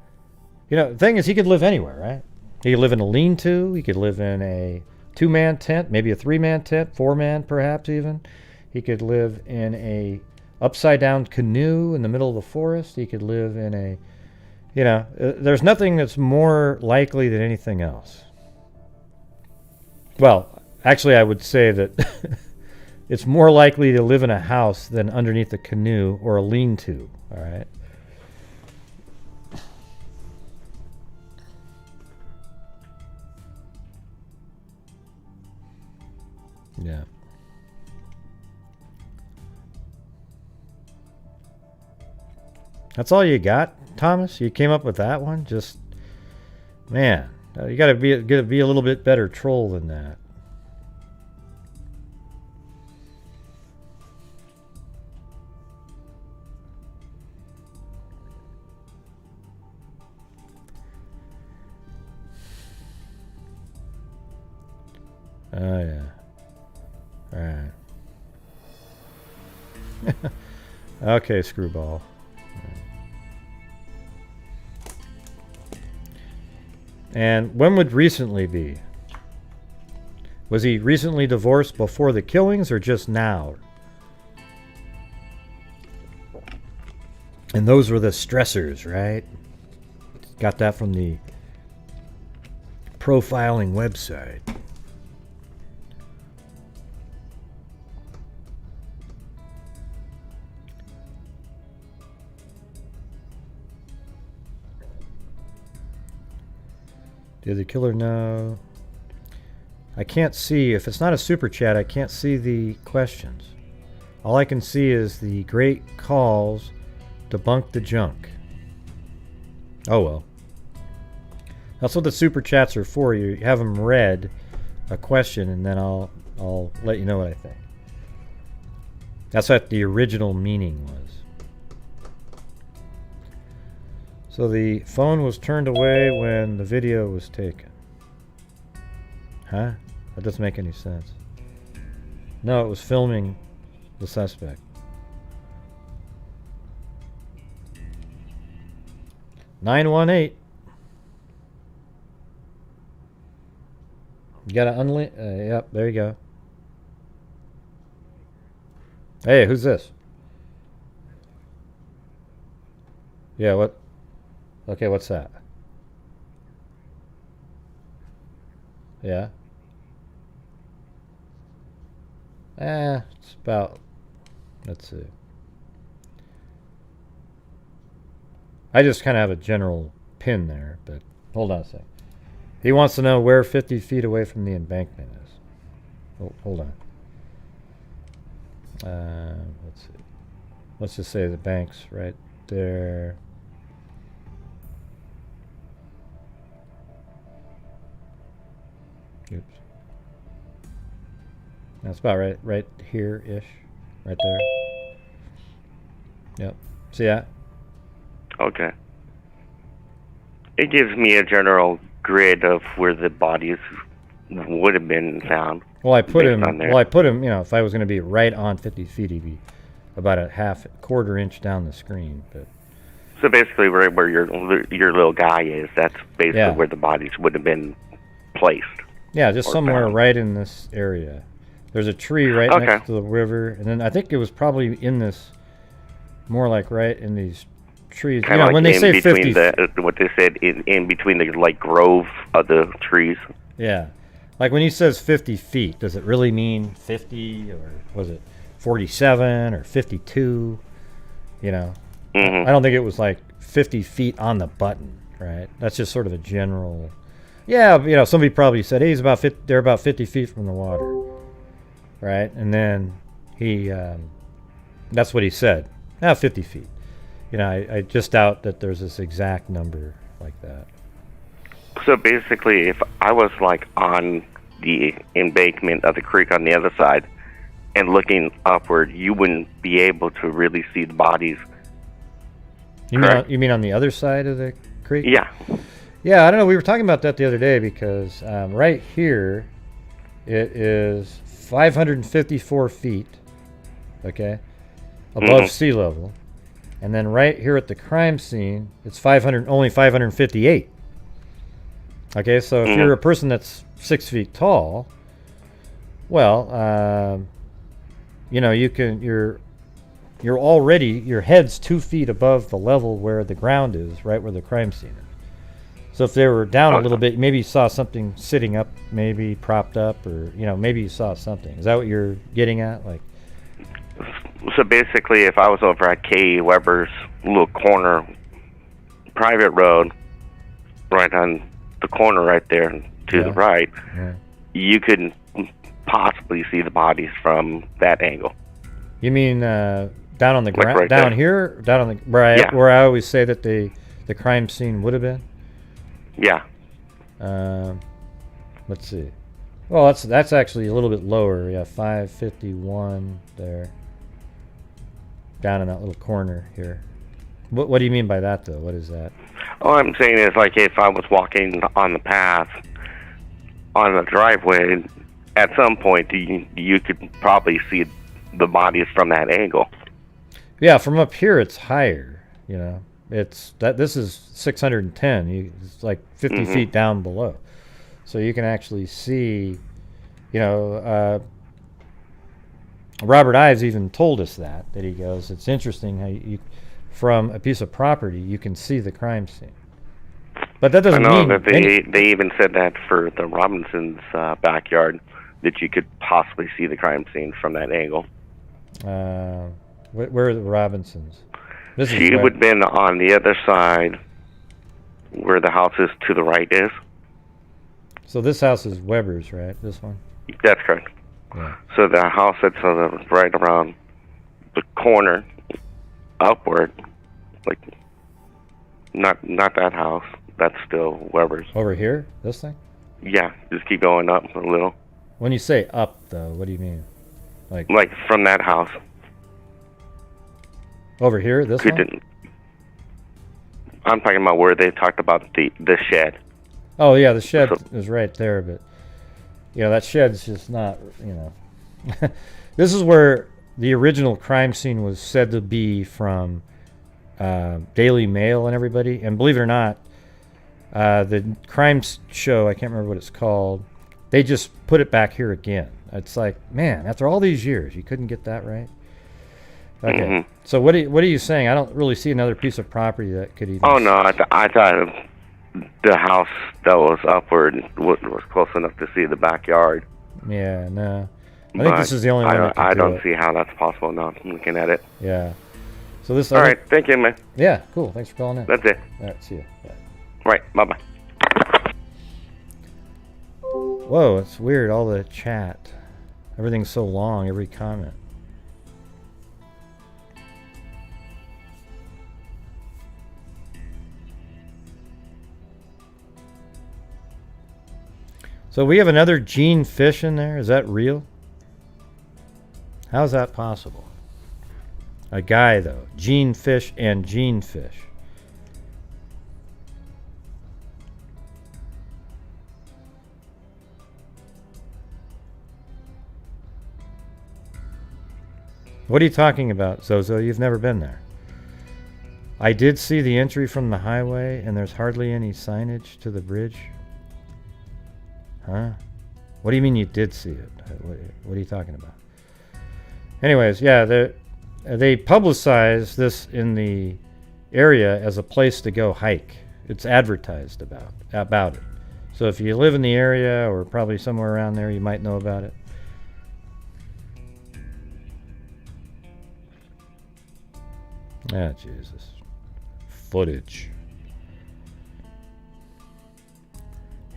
the thing is, he could live anywhere, right? He could live in a lean-to. He could live in a 2-man tent, maybe a 3-man tent, 4-man perhaps even. He could live in a upside-down canoe in the middle of the forest. He could live in a, there's nothing that's more likely than anything else. Well, actually, I would say that it's more likely to live in a house than underneath a canoe or a lean-to, all right? Yeah. That's all you got, Thomas? You came up with that one? Just, man, you got to be a little bit better troll than that. Oh, yeah. All right. Okay, screwball. And when would recently be? Was he recently divorced before the killings or just now? And those were the stressors, right? Got that from the profiling website. Did the killer know? I can't see. If it's not a super chat, I can't see the questions. All I can see is the great calls debunk the junk. Oh well. That's what the super chats are for. You have them read, a question, and then I'll let you know what I think. That's what the original meaning was. So the phone was turned away when the video was taken. Huh? That doesn't make any sense. No, it was filming the suspect. 918. You gotta unlink. Yep, there you go. Hey, who's this? Yeah, what? Okay, what's that? Yeah. It's about. Let's see. I just kind of have a general pin there, but hold on a sec. He wants to know where 50 feet away from the embankment is. Oh, hold on. Let's see. Let's just say the bank's right there. Oops. That's about right here-ish. Right there. Yep. See that? Okay. It gives me a general grid of where the bodies would have been found. Well, I put him. You know, if I was going to be right on 50 feet, he'd be about a quarter inch down the screen. But so basically, right where your little guy is, that's basically where the bodies would have been placed. Yeah, just somewhere found. Right in this area. There's a tree right next to the river, and then I think it was probably in this, more like right in these trees. Kind of like when they say 50, what they said in between the like grove of the trees. Yeah, like when he says 50 feet, does it really mean 50, or was it 47 or 52? You know, I don't think it was like 50 feet on the button, right? That's just sort of a general. Yeah, you know, somebody probably said, "Hey, they're about 50 feet from the water," right? And then he, that's what he said. 50 feet. You know, I just doubt that there's this exact number like that. So basically, if I was like on the embankment of the creek on the other side and looking upward, you wouldn't be able to really see the bodies. You mean on the other side of the creek? Yeah. Yeah, I don't know. We were talking about that the other day because right here, it is 554 feet, okay, above sea level. And then right here at the crime scene, it's only 558. Okay, so if you're a person that's 6 feet tall, well, you know, you're already, your head's 2 feet above the level where the ground is, right where the crime scene is. So if they were down a little bit, maybe you saw something sitting up, maybe propped up, or, you know, maybe you saw something. Is that what you're getting at? Like, so basically, if I was over at K. Weber's little corner private road, right on the corner right there to the right, you couldn't possibly see the bodies from that angle. You mean down on the ground, right down there. Here, down on the where I always say that the crime scene would have been. Yeah. Let's see. Well, that's actually a little bit lower. Yeah, 551 there. Down in that little corner here. What do you mean by that, though? What is that? All I'm saying is, like, if I was walking on the path on the driveway at some point you could probably see the bodies from that angle. Yeah, from up here it's higher. You know, this is 610. It's like 50 feet down below, so you can actually see. You know, Robert Ives even told us that he goes, it's interesting how you from a piece of property you can see the crime scene. But that doesn't mean that they even said that for the Robinsons' backyard, that you could possibly see the crime scene from that angle. Where are the Robinsons? She would have been on the other side where the house is to the right is. So this house is Weber's, right? This one? That's correct. Yeah. So the house that's right around the corner, upward, like not that house. That's still Weber's. Over here, this thing? Yeah, just keep going up a little. When you say up, though, what do you mean? Like from that house. Over here, this one? I'm talking about where they talked about the shed. Oh yeah, the shed is right there, but you know that shed's just not. You know, this is where the original crime scene was said to be from Daily Mail and everybody. And believe it or not, the crime show, I can't remember what it's called, they just put it back here again. It's like, man, after all these years, you couldn't get that right? Okay. So what are you saying? I don't really see another piece of property that could even... Oh, no, I thought the house that was upward was close enough to see the backyard. Yeah, no. I think this is the only one I don't see how that's possible now. I'm looking at it. Yeah. So this. All right. Thank you, man. Yeah. Cool. Thanks for calling in. That's it. All right. See you. Bye. Right. Bye-bye. Whoa, it's weird. All the chat. Everything's so long. Every comment. So we have another Gene Fish in there. Is that real? How's that possible? A guy, though. Gene Fish and Gene Fish. What are you talking about, Zozo? You've never been there. I did see the entry from the highway, and there's hardly any signage to the bridge. Huh? What do you mean you did see it? What are you talking about? Anyways, yeah, they publicize this in the area as a place to go hike. It's advertised about it. So if you live in the area or probably somewhere around there, you might know about it. Ah, Jesus. Footage.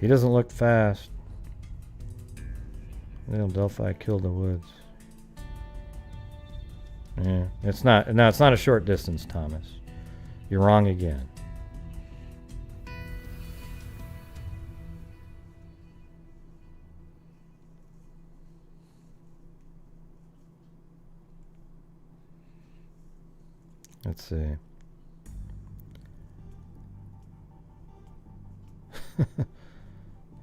He doesn't look fast. Little Delphi killed the woods. Yeah, it's not. No, it's not a short distance, Thomas. You're wrong again. Let's see.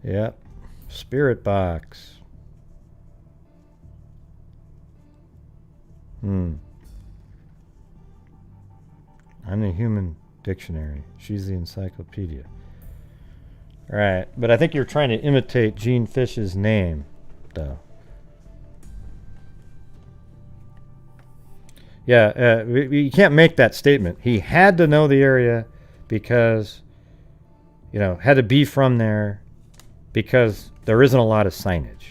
Yep. Spirit box. I'm the human dictionary. She's the encyclopedia. All right, but I think you're trying to imitate Gene Fish's name, though. Yeah, you can't make that statement. He had to know the area because, you know, had to be from there because there isn't a lot of signage.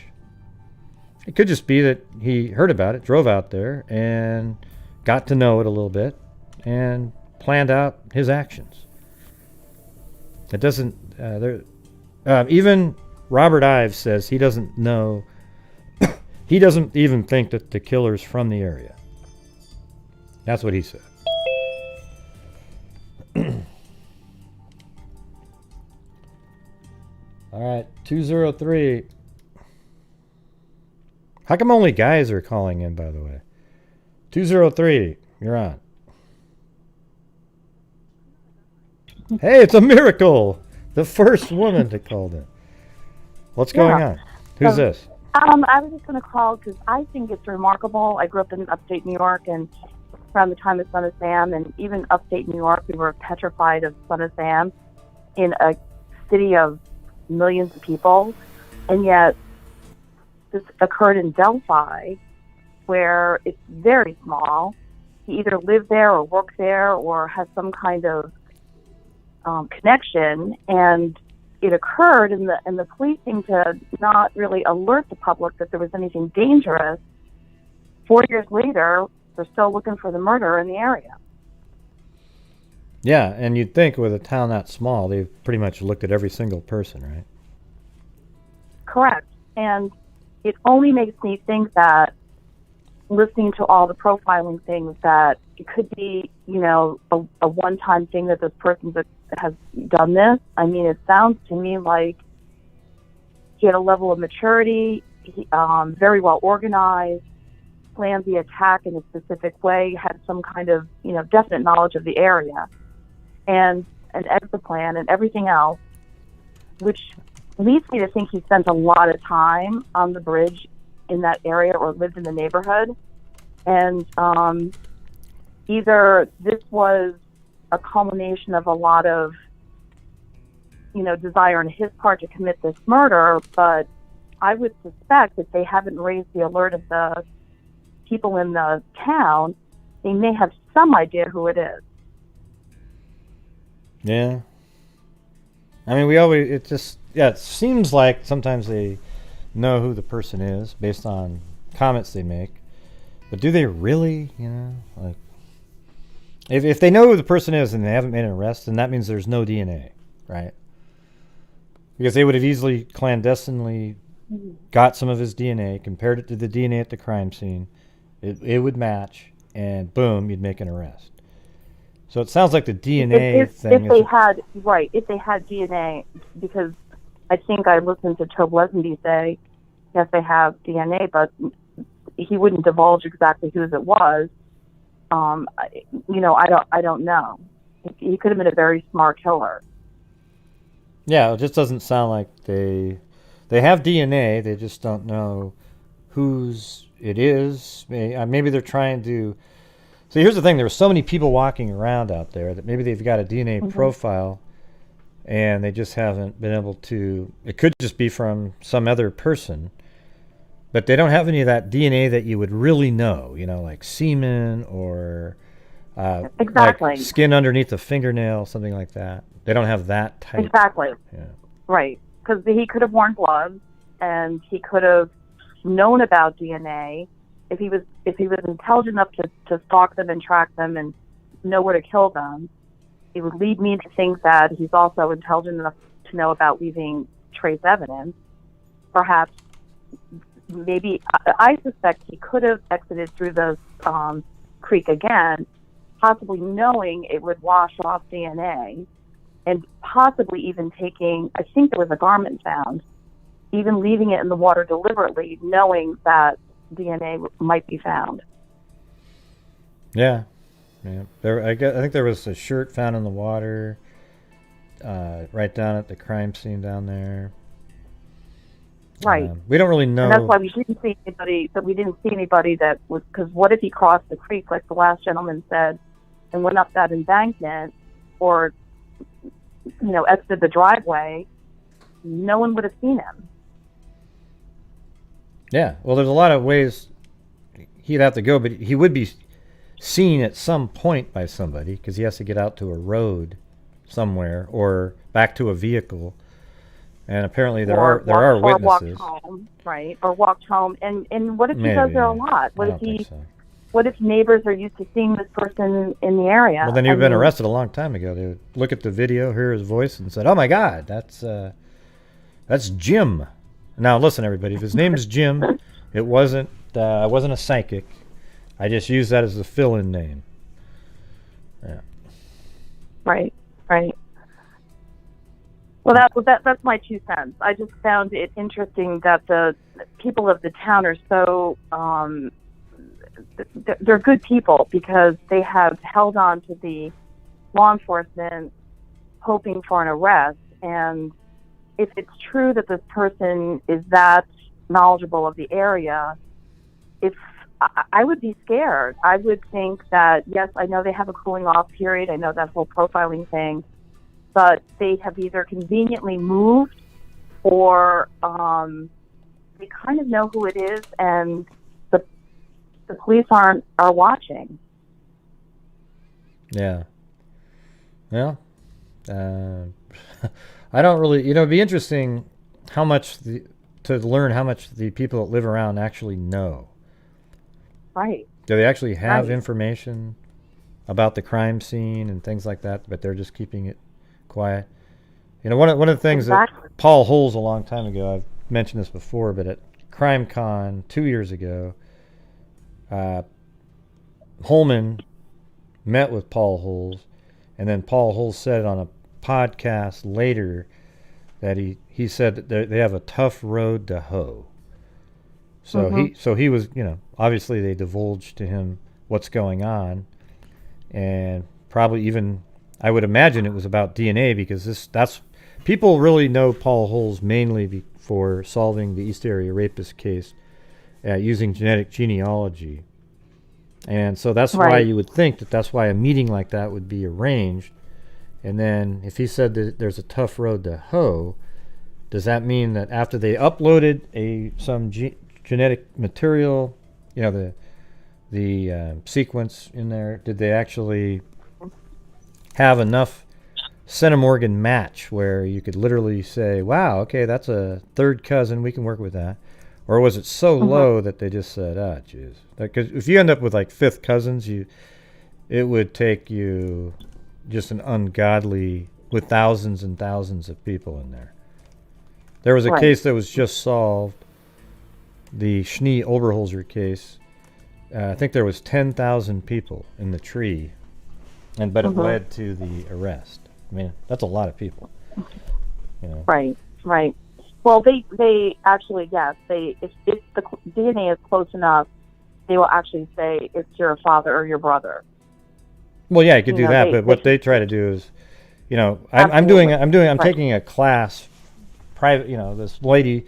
It could just be that he heard about it, drove out there, and got to know it a little bit, and planned out his actions. It doesn't... even Robert Ives says he doesn't know... he doesn't even think that the killer's from the area. That's what he said. All right, 203. How come only guys are calling in, by the way? 203, you're on. Hey, it's a miracle. The first woman to call in. What's going on? Who's this? I was just going to call because I think it's remarkable. I grew up in upstate New York, and around the time of Son of Sam, and even upstate New York, we were petrified of Son of Sam in a city of millions of people. And yet, this occurred in Delphi, where it's very small. He either lived there or worked there or has some kind of connection, and it occurred, and the police seemed to not really alert the public that there was anything dangerous. 4 years later, they're still looking for the murderer in the area. Yeah, and you'd think with a town that small, they've pretty much looked at every single person, right? Correct. And it only makes me think that, listening to all the profiling things, that it could be, a one-time thing that this person has done this. I mean, it sounds to me like he had a level of maturity, very well organized, planned the attack in a specific way, had some kind of, definite knowledge of the area, and an exit plan and everything else, which leads me to think he spent a lot of time on the bridge in that area or lived in the neighborhood. And either this was a culmination of a lot of, desire on his part to commit this murder, but I would suspect that they haven't raised the alert of the people in the town. They may have some idea who it is. Yeah. I mean, it seems like sometimes they know who the person is based on comments they make. But do they really, like, if they know who the person is and they haven't made an arrest, then that means there's no DNA, right? Because they would have easily clandestinely got some of his DNA, compared it to the DNA at the crime scene. It would match, and boom, you'd make an arrest. So it sounds like the DNA thing. If they had DNA, because I think I listened to Tobe Lesenby say, yes, they have DNA, but he wouldn't divulge exactly whose it was. I don't know. He could have been a very smart killer. Yeah, it just doesn't sound like they have DNA. They just don't know whose it is. Maybe they're trying to. So here's the thing: there are so many people walking around out there that maybe they've got a DNA profile, and they just haven't been able to. It could just be from some other person. But they don't have any of that DNA that you would really know, like semen or like skin underneath the fingernail, something like that. They don't have that type. Exactly. Yeah. Right. Because he could have worn gloves, and he could have known about DNA. If he was intelligent enough to stalk them and track them and know where to kill them, it would lead me to think that he's also intelligent enough to know about leaving trace evidence. Perhaps. Maybe I suspect he could have exited through the creek again, possibly knowing it would wash off DNA, and possibly even taking, I think there was a garment found, even leaving it in the water deliberately, knowing that DNA might be found. Yeah. I think there was a shirt found in the water, right down at the crime scene down there. Right. We don't really know. And that's why we didn't see anybody. But we didn't see anybody that was. Because what if he crossed the creek, like the last gentleman said, and went up that embankment, or exited the driveway? No one would have seen him. Yeah. Well, there's a lot of ways he'd have to go, but he would be seen at some point by somebody because he has to get out to a road somewhere or back to a vehicle. And apparently there are witnesses. Or walked home, right? Or walked home. And what if he does there a lot? What if neighbors are used to seeing this person in the area? Well, then he'd been arrested a long time ago. They would look at the video, hear his voice, and said, "Oh my God, that's Jim." Now listen, everybody. If his name is Jim, it wasn't. I wasn't a psychic. I just used that as a fill-in name. Yeah. Right. Well, that's my 2 cents. I just found it interesting that the people of the town are so they're good people because they have held on to the law enforcement hoping for an arrest. And if it's true that this person is that knowledgeable of the area, if I would be scared. I would think that, yes, I know they have a cooling off period. I know that whole profiling thing, but they have either conveniently moved or they kind of know who it is, and the police are watching. Yeah. Well, I don't really, it'd be interesting to learn how much the people that live around actually know. Right. Do they actually have information about the crime scene and things like that, but they're just keeping it quiet? One of the things that Paul Holes a long time ago, I've mentioned this before, but at CrimeCon 2 years ago, Holman met with Paul Holes, and then Paul Holes said on a podcast later that he said that they have a tough road to hoe. So he was, obviously they divulged to him what's going on, and probably even, I would imagine it was about DNA, because that's people really know Paul Holes mainly for solving the East Area Rapist case using genetic genealogy. And so that's why you would think that's why a meeting like that would be arranged. And then if he said that there's a tough road to hoe, does that mean that after they uploaded some genetic material, the sequence in there, did they actually have enough centimorgan match where you could literally say, wow, okay, that's a third cousin, we can work with that? Or was it so low that they just said, jeez. Because if you end up with like fifth cousins, it would take you just an ungodly, with thousands and thousands of people in there. There was a case that was just solved, the Schnee Oberholzer case. I think there was 10,000 people in the tree, but it led to the arrest. I mean, that's a lot of people. Right. Well, they actually, yes, if the DNA is close enough, they will actually say it's your father or your brother. Well, yeah, you could do that, but what they try to do is, I'm taking a class, private. This lady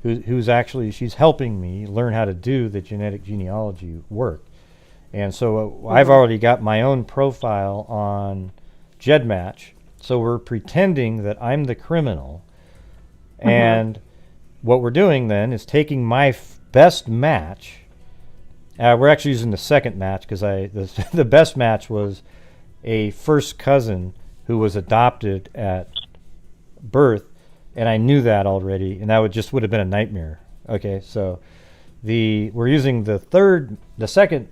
who's actually, she's helping me learn how to do the genetic genealogy work, and so I've already got my own profile on GEDmatch, so we're pretending that I'm the criminal. And what we're doing then is taking my best match. We're actually using the second match because the best match was a first cousin who was adopted at birth, and I knew that already, and that would have been a nightmare. Okay, so we're using the second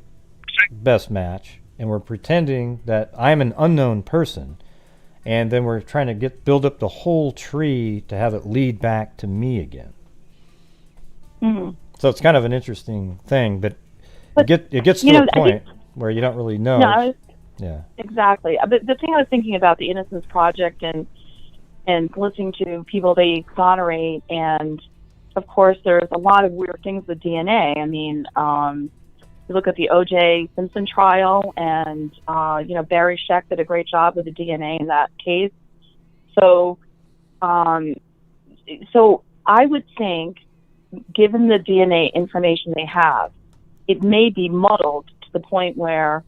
best match, and we're pretending that I'm an unknown person. And then we're trying to build up the whole tree to have it lead back to me again. So it's kind of an interesting thing, but it gets to a point where you don't really know. Yeah, exactly. But the thing I was thinking about the Innocence Project and listening to people they exonerate, and of course there's a lot of weird things with DNA. I mean, you look at the O.J. Simpson trial, and Barry Scheck did a great job with the DNA in that case. So I would think, given the DNA information they have, it may be muddled to the point where,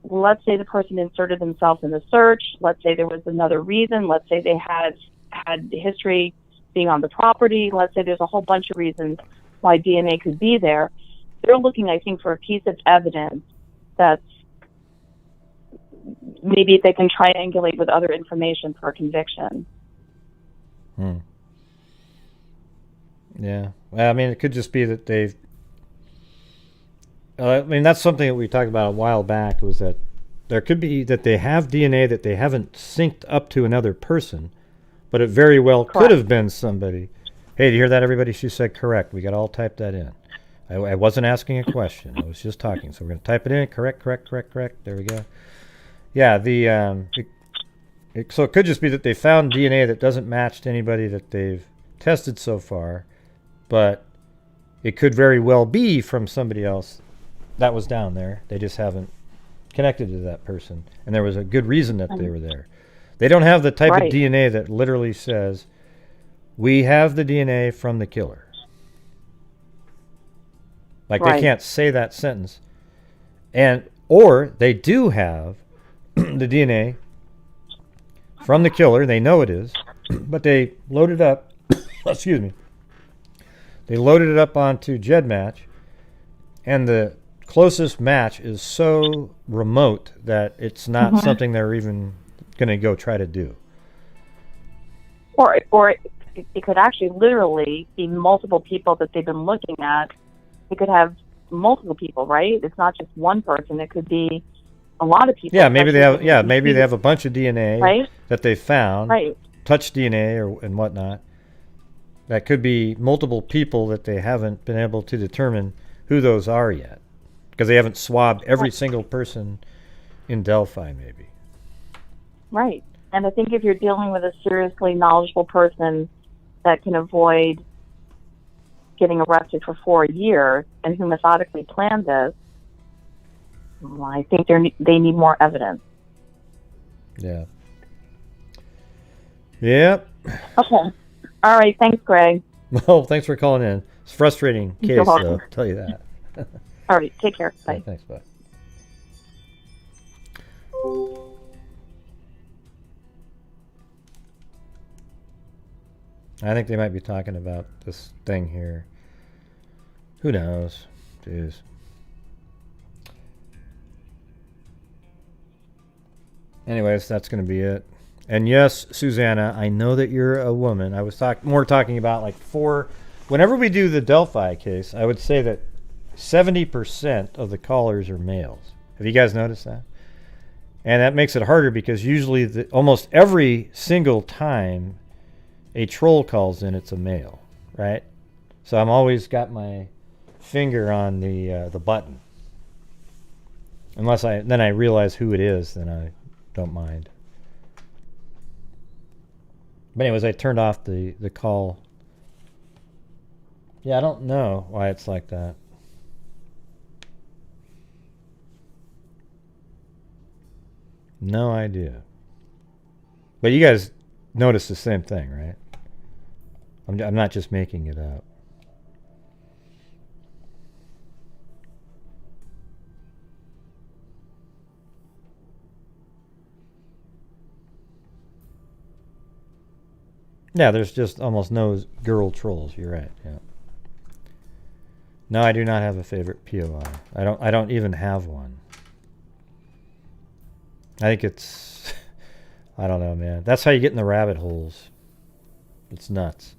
let's say the person inserted themselves in the search, let's say there was another reason, let's say they had history being on the property, let's say there's a whole bunch of reasons why DNA could be there. They're looking, I think, for a piece of evidence that's maybe they can triangulate with other information for a conviction. Yeah. Well, I mean, it could just be that they've... that's something that we talked about a while back, was that there could be that they have DNA that they haven't synced up to another person, but it very well could have been somebody. Hey, do you hear that, everybody? She said correct. We got to all type that in. I wasn't asking a question. I was just talking. So we're going to type it in. Correct. There we go. Yeah, so it could just be that they found DNA that doesn't match to anybody that they've tested so far, but it could very well be from somebody else that was down there. They just haven't connected to that person, and there was a good reason that they were there. They don't have the type of DNA that literally says, we have the DNA from the killer. Like they can't say that sentence. Or they do have the DNA from the killer. They know it is, but they loaded up, excuse me. They loaded it up onto GEDmatch, and the closest match is so remote that it's not something they're even going to go try to do. Or it could actually literally be multiple people that they've been looking at. It could have multiple people, right? It's not just one person. It could be a lot of people. Yeah, maybe they have. Yeah, maybe they have a bunch of DNA that they found, touch DNA and whatnot. That could be multiple people that they haven't been able to determine who those are yet, because they haven't swabbed every single person in Delphi, maybe. Right. And I think if you're dealing with a seriously knowledgeable person that can avoid getting arrested for 4 years and who methodically planned this, well, I think they need more evidence. Yeah. Yep. Okay. All right. Thanks, Greg. Well, thanks for calling in. It's a frustrating case, though. I'll tell you that. All right. Take care. Bye. Yeah, thanks. Bye. I think they might be talking about this thing here. Who knows? Jeez. Anyways, that's going to be it. And yes, Susanna, I know that you're a woman. I was talking about like whenever we do the Delphi case, I would say that 70% of the callers are males. Have you guys noticed that? And that makes it harder because usually almost every single time a troll calls in, it's a male, right? So I'm always got my finger on the button. Unless then I realize who it is, then I don't mind. But anyways, I turned off the call. Yeah, I don't know why it's like that. No idea. But you guys notice the same thing, right? I'm not just making it up. Yeah, there's just almost no girl trolls. You're right. Yeah. No, I do not have a favorite POI. I don't even have one. I think it's I don't know, man. That's how you get in the rabbit holes. It's nuts.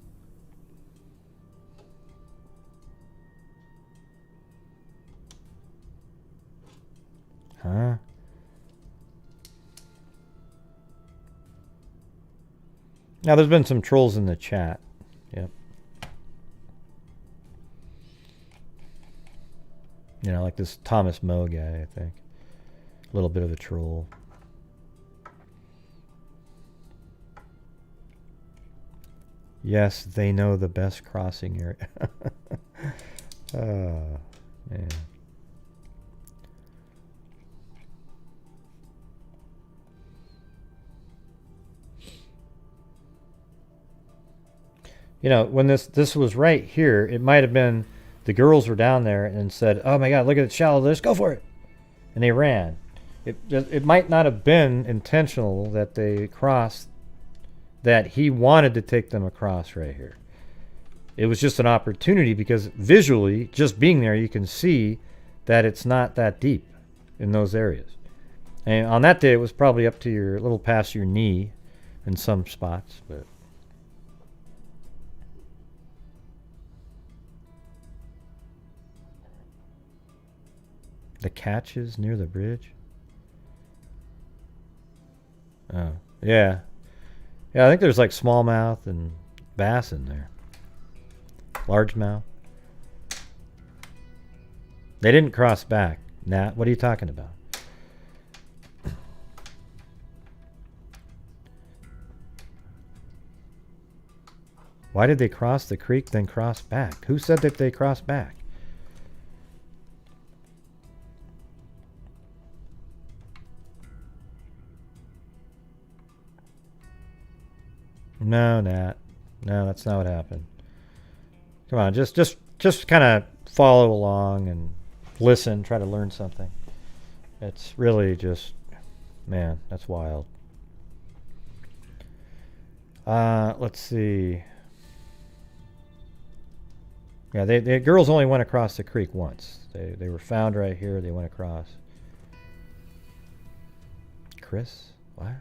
Huh? Now, there's been some trolls in the chat. Yep. You know, like this Thomas Moe guy, I think. A little bit of a troll. Yes, they know the best crossing area. Oh, man. You know, when this was right here, it might have been the girls were down there and said, "Oh my God, look at the shallow. Let's go for it," and they ran. It might not have been intentional that they crossed. That he wanted to take them across right here. It was just an opportunity because visually, just being there, you can see that it's not that deep in those areas. And on that day, it was probably up to your little past your knee in some spots, but. The catches near the bridge? Oh, yeah. Yeah, I think there's like smallmouth and bass in there. Largemouth. They didn't cross back. Nat, what are you talking about? Why did they cross the creek then cross back? Who said that they crossed back? No, Nat. No, that's not what happened. Come on, just kind of follow along and listen, try to learn something. It's really just, man, that's wild. Let's see. Yeah, the girls only went across the creek once. They were found right here. They went across. Chris? What?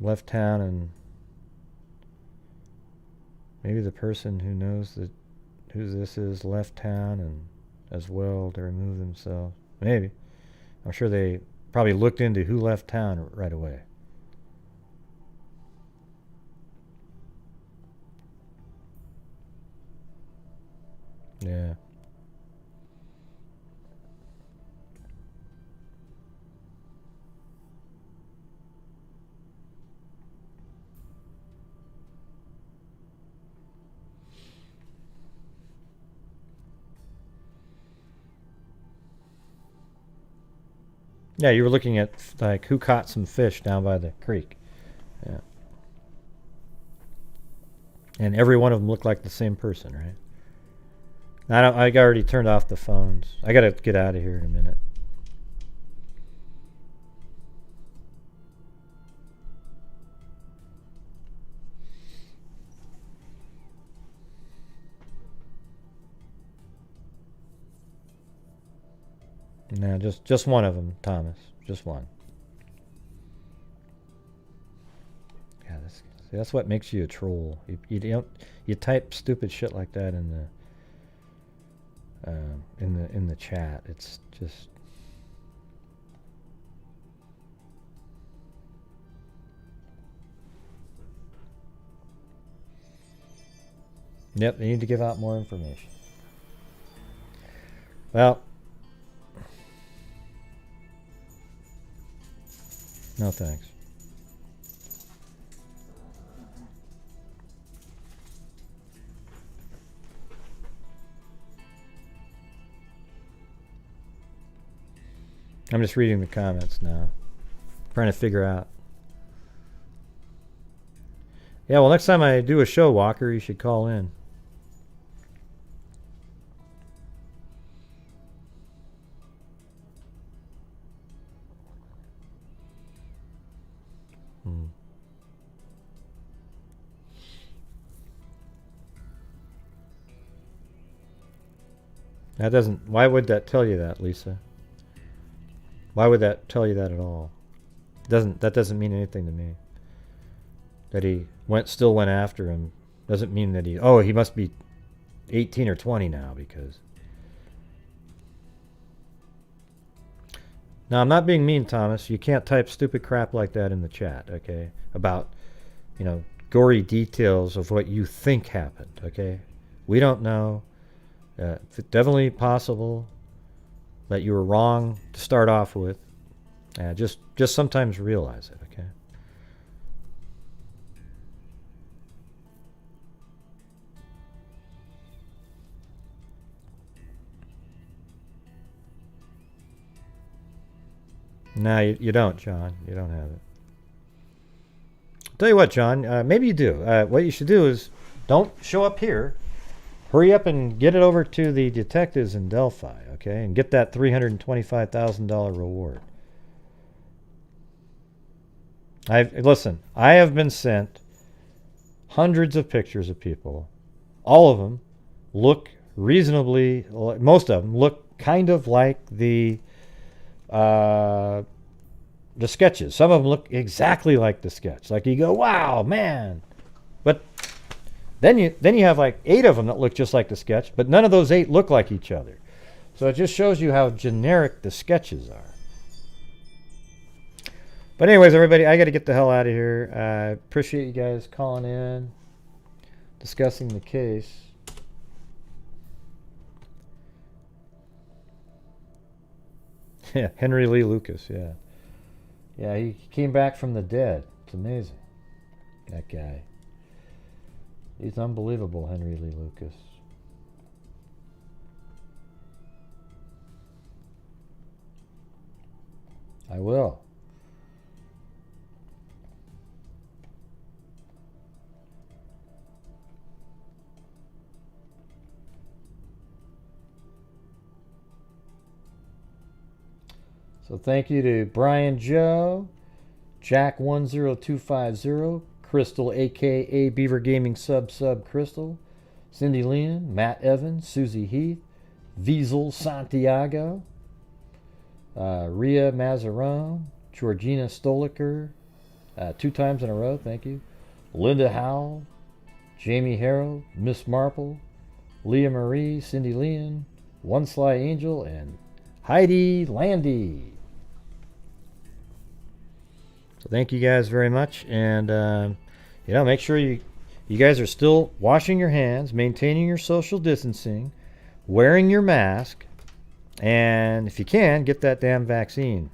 Left town, and maybe the person who knows who this is left town and as well to remove themselves. Maybe. I'm sure they probably looked into who left town right away. Yeah. Yeah, you were looking at like who caught some fish down by the creek. Yeah. And every one of them looked like the same person, right? I already turned off the phones. I got to get out of here in a minute. No, just one of them, Thomas. Just one. Yeah, that's what makes you a troll. You type stupid shit like that in the chat. It's just. Yep, they need to give out more information. Well. No thanks. I'm just reading the comments now. Trying to figure out. Yeah, well, next time I do a show, Walker, you should call in. That doesn't. Why would that tell you that, Lisa? Why would that tell you that at all? That doesn't mean anything to me. That he still went after him doesn't mean that he must be 18 or 20 now because. Now, I'm not being mean, Thomas. You can't type stupid crap like that in the chat, okay? About, gory details of what you think happened, okay? We don't know. It's definitely possible that you were wrong to start off with. Just sometimes realize it, okay? No, you don't, John. You don't have it. I'll tell you what, John. Maybe you do. What you should do is don't show up here. Hurry up and get it over to the detectives in Delphi, okay? And get that $325,000 reward. Listen, I have been sent hundreds of pictures of people. All of them look reasonably, most of them look kind of like the sketches. Some of them look exactly like the sketch. Like you go, wow, man. But then you have like 8 of them that look just like the sketch, but none of those 8 look like each other. So it just shows you how generic the sketches are. But anyways, everybody, I got to get the hell out of here. I appreciate you guys calling in, discussing the case. Yeah, Henry Lee Lucas, yeah. Yeah, he came back from the dead. It's amazing. That guy. He's unbelievable, Henry Lee Lucas. I will. So thank you to Brian Joe, Jack10250, Crystal aka Beaver Gaming Sub Crystal, Cindy Lynn, Matt Evans, Susie Heath, Wiesel Santiago, Ria Mazaron, Georgina Stoliker, 2 times in a row, thank you. Linda Howell, Jamie Harrell, Miss Marple, Leah Marie, Cindy Leon, One Sly Angel, and Heidi Landy. So thank you guys very much, and make sure you guys are still washing your hands, maintaining your social distancing, wearing your mask, and if you can, get that damn vaccine.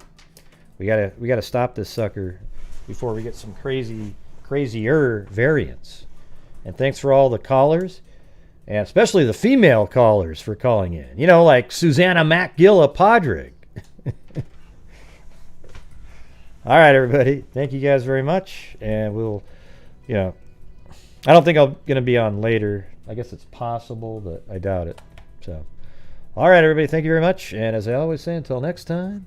We gotta stop this sucker before we get some crazier variants. And thanks for all the callers, and especially the female callers for calling in. Like Susanna MacGilla Podrick. All right, everybody. Thank you guys very much, and we'll, I don't think I'm going to be on later. I guess it's possible, but I doubt it. So, all right, everybody. Thank you very much, and as I always say, until next time,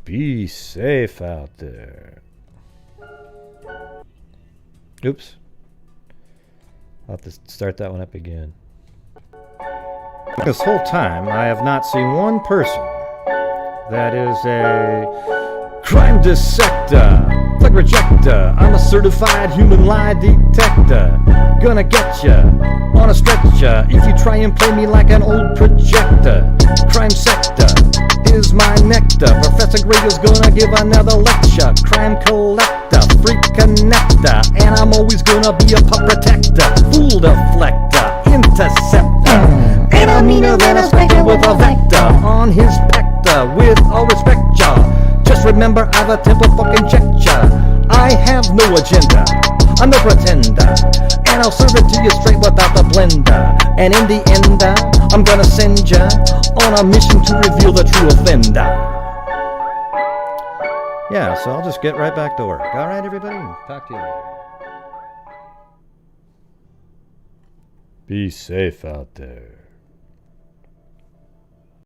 be safe out there. Oops. I'll have to start that one up again. This whole time, I have not seen one person that is a crime dissector, flag rejector. I'm a certified human lie detector. Gonna get ya on a stretcher if you try and play me like an old projector. Crime sector is my nectar. Professor Gregel's gonna give another lecture. Crime collector, freak connector, and I'm always gonna be a pup protector. Fool deflector, interceptor, and I'm meaner than a spanker with a vector on his pector. With all respect, y'all, just remember I've a temper fucking check ya. I have no agenda, I'm no pretender, and I'll serve it to you straight without the blender. And in the end, I'm gonna send ya on a mission to reveal the true offender. Yeah, so I'll just get right back to work. All right, everybody? Talk to you later. Be safe out there.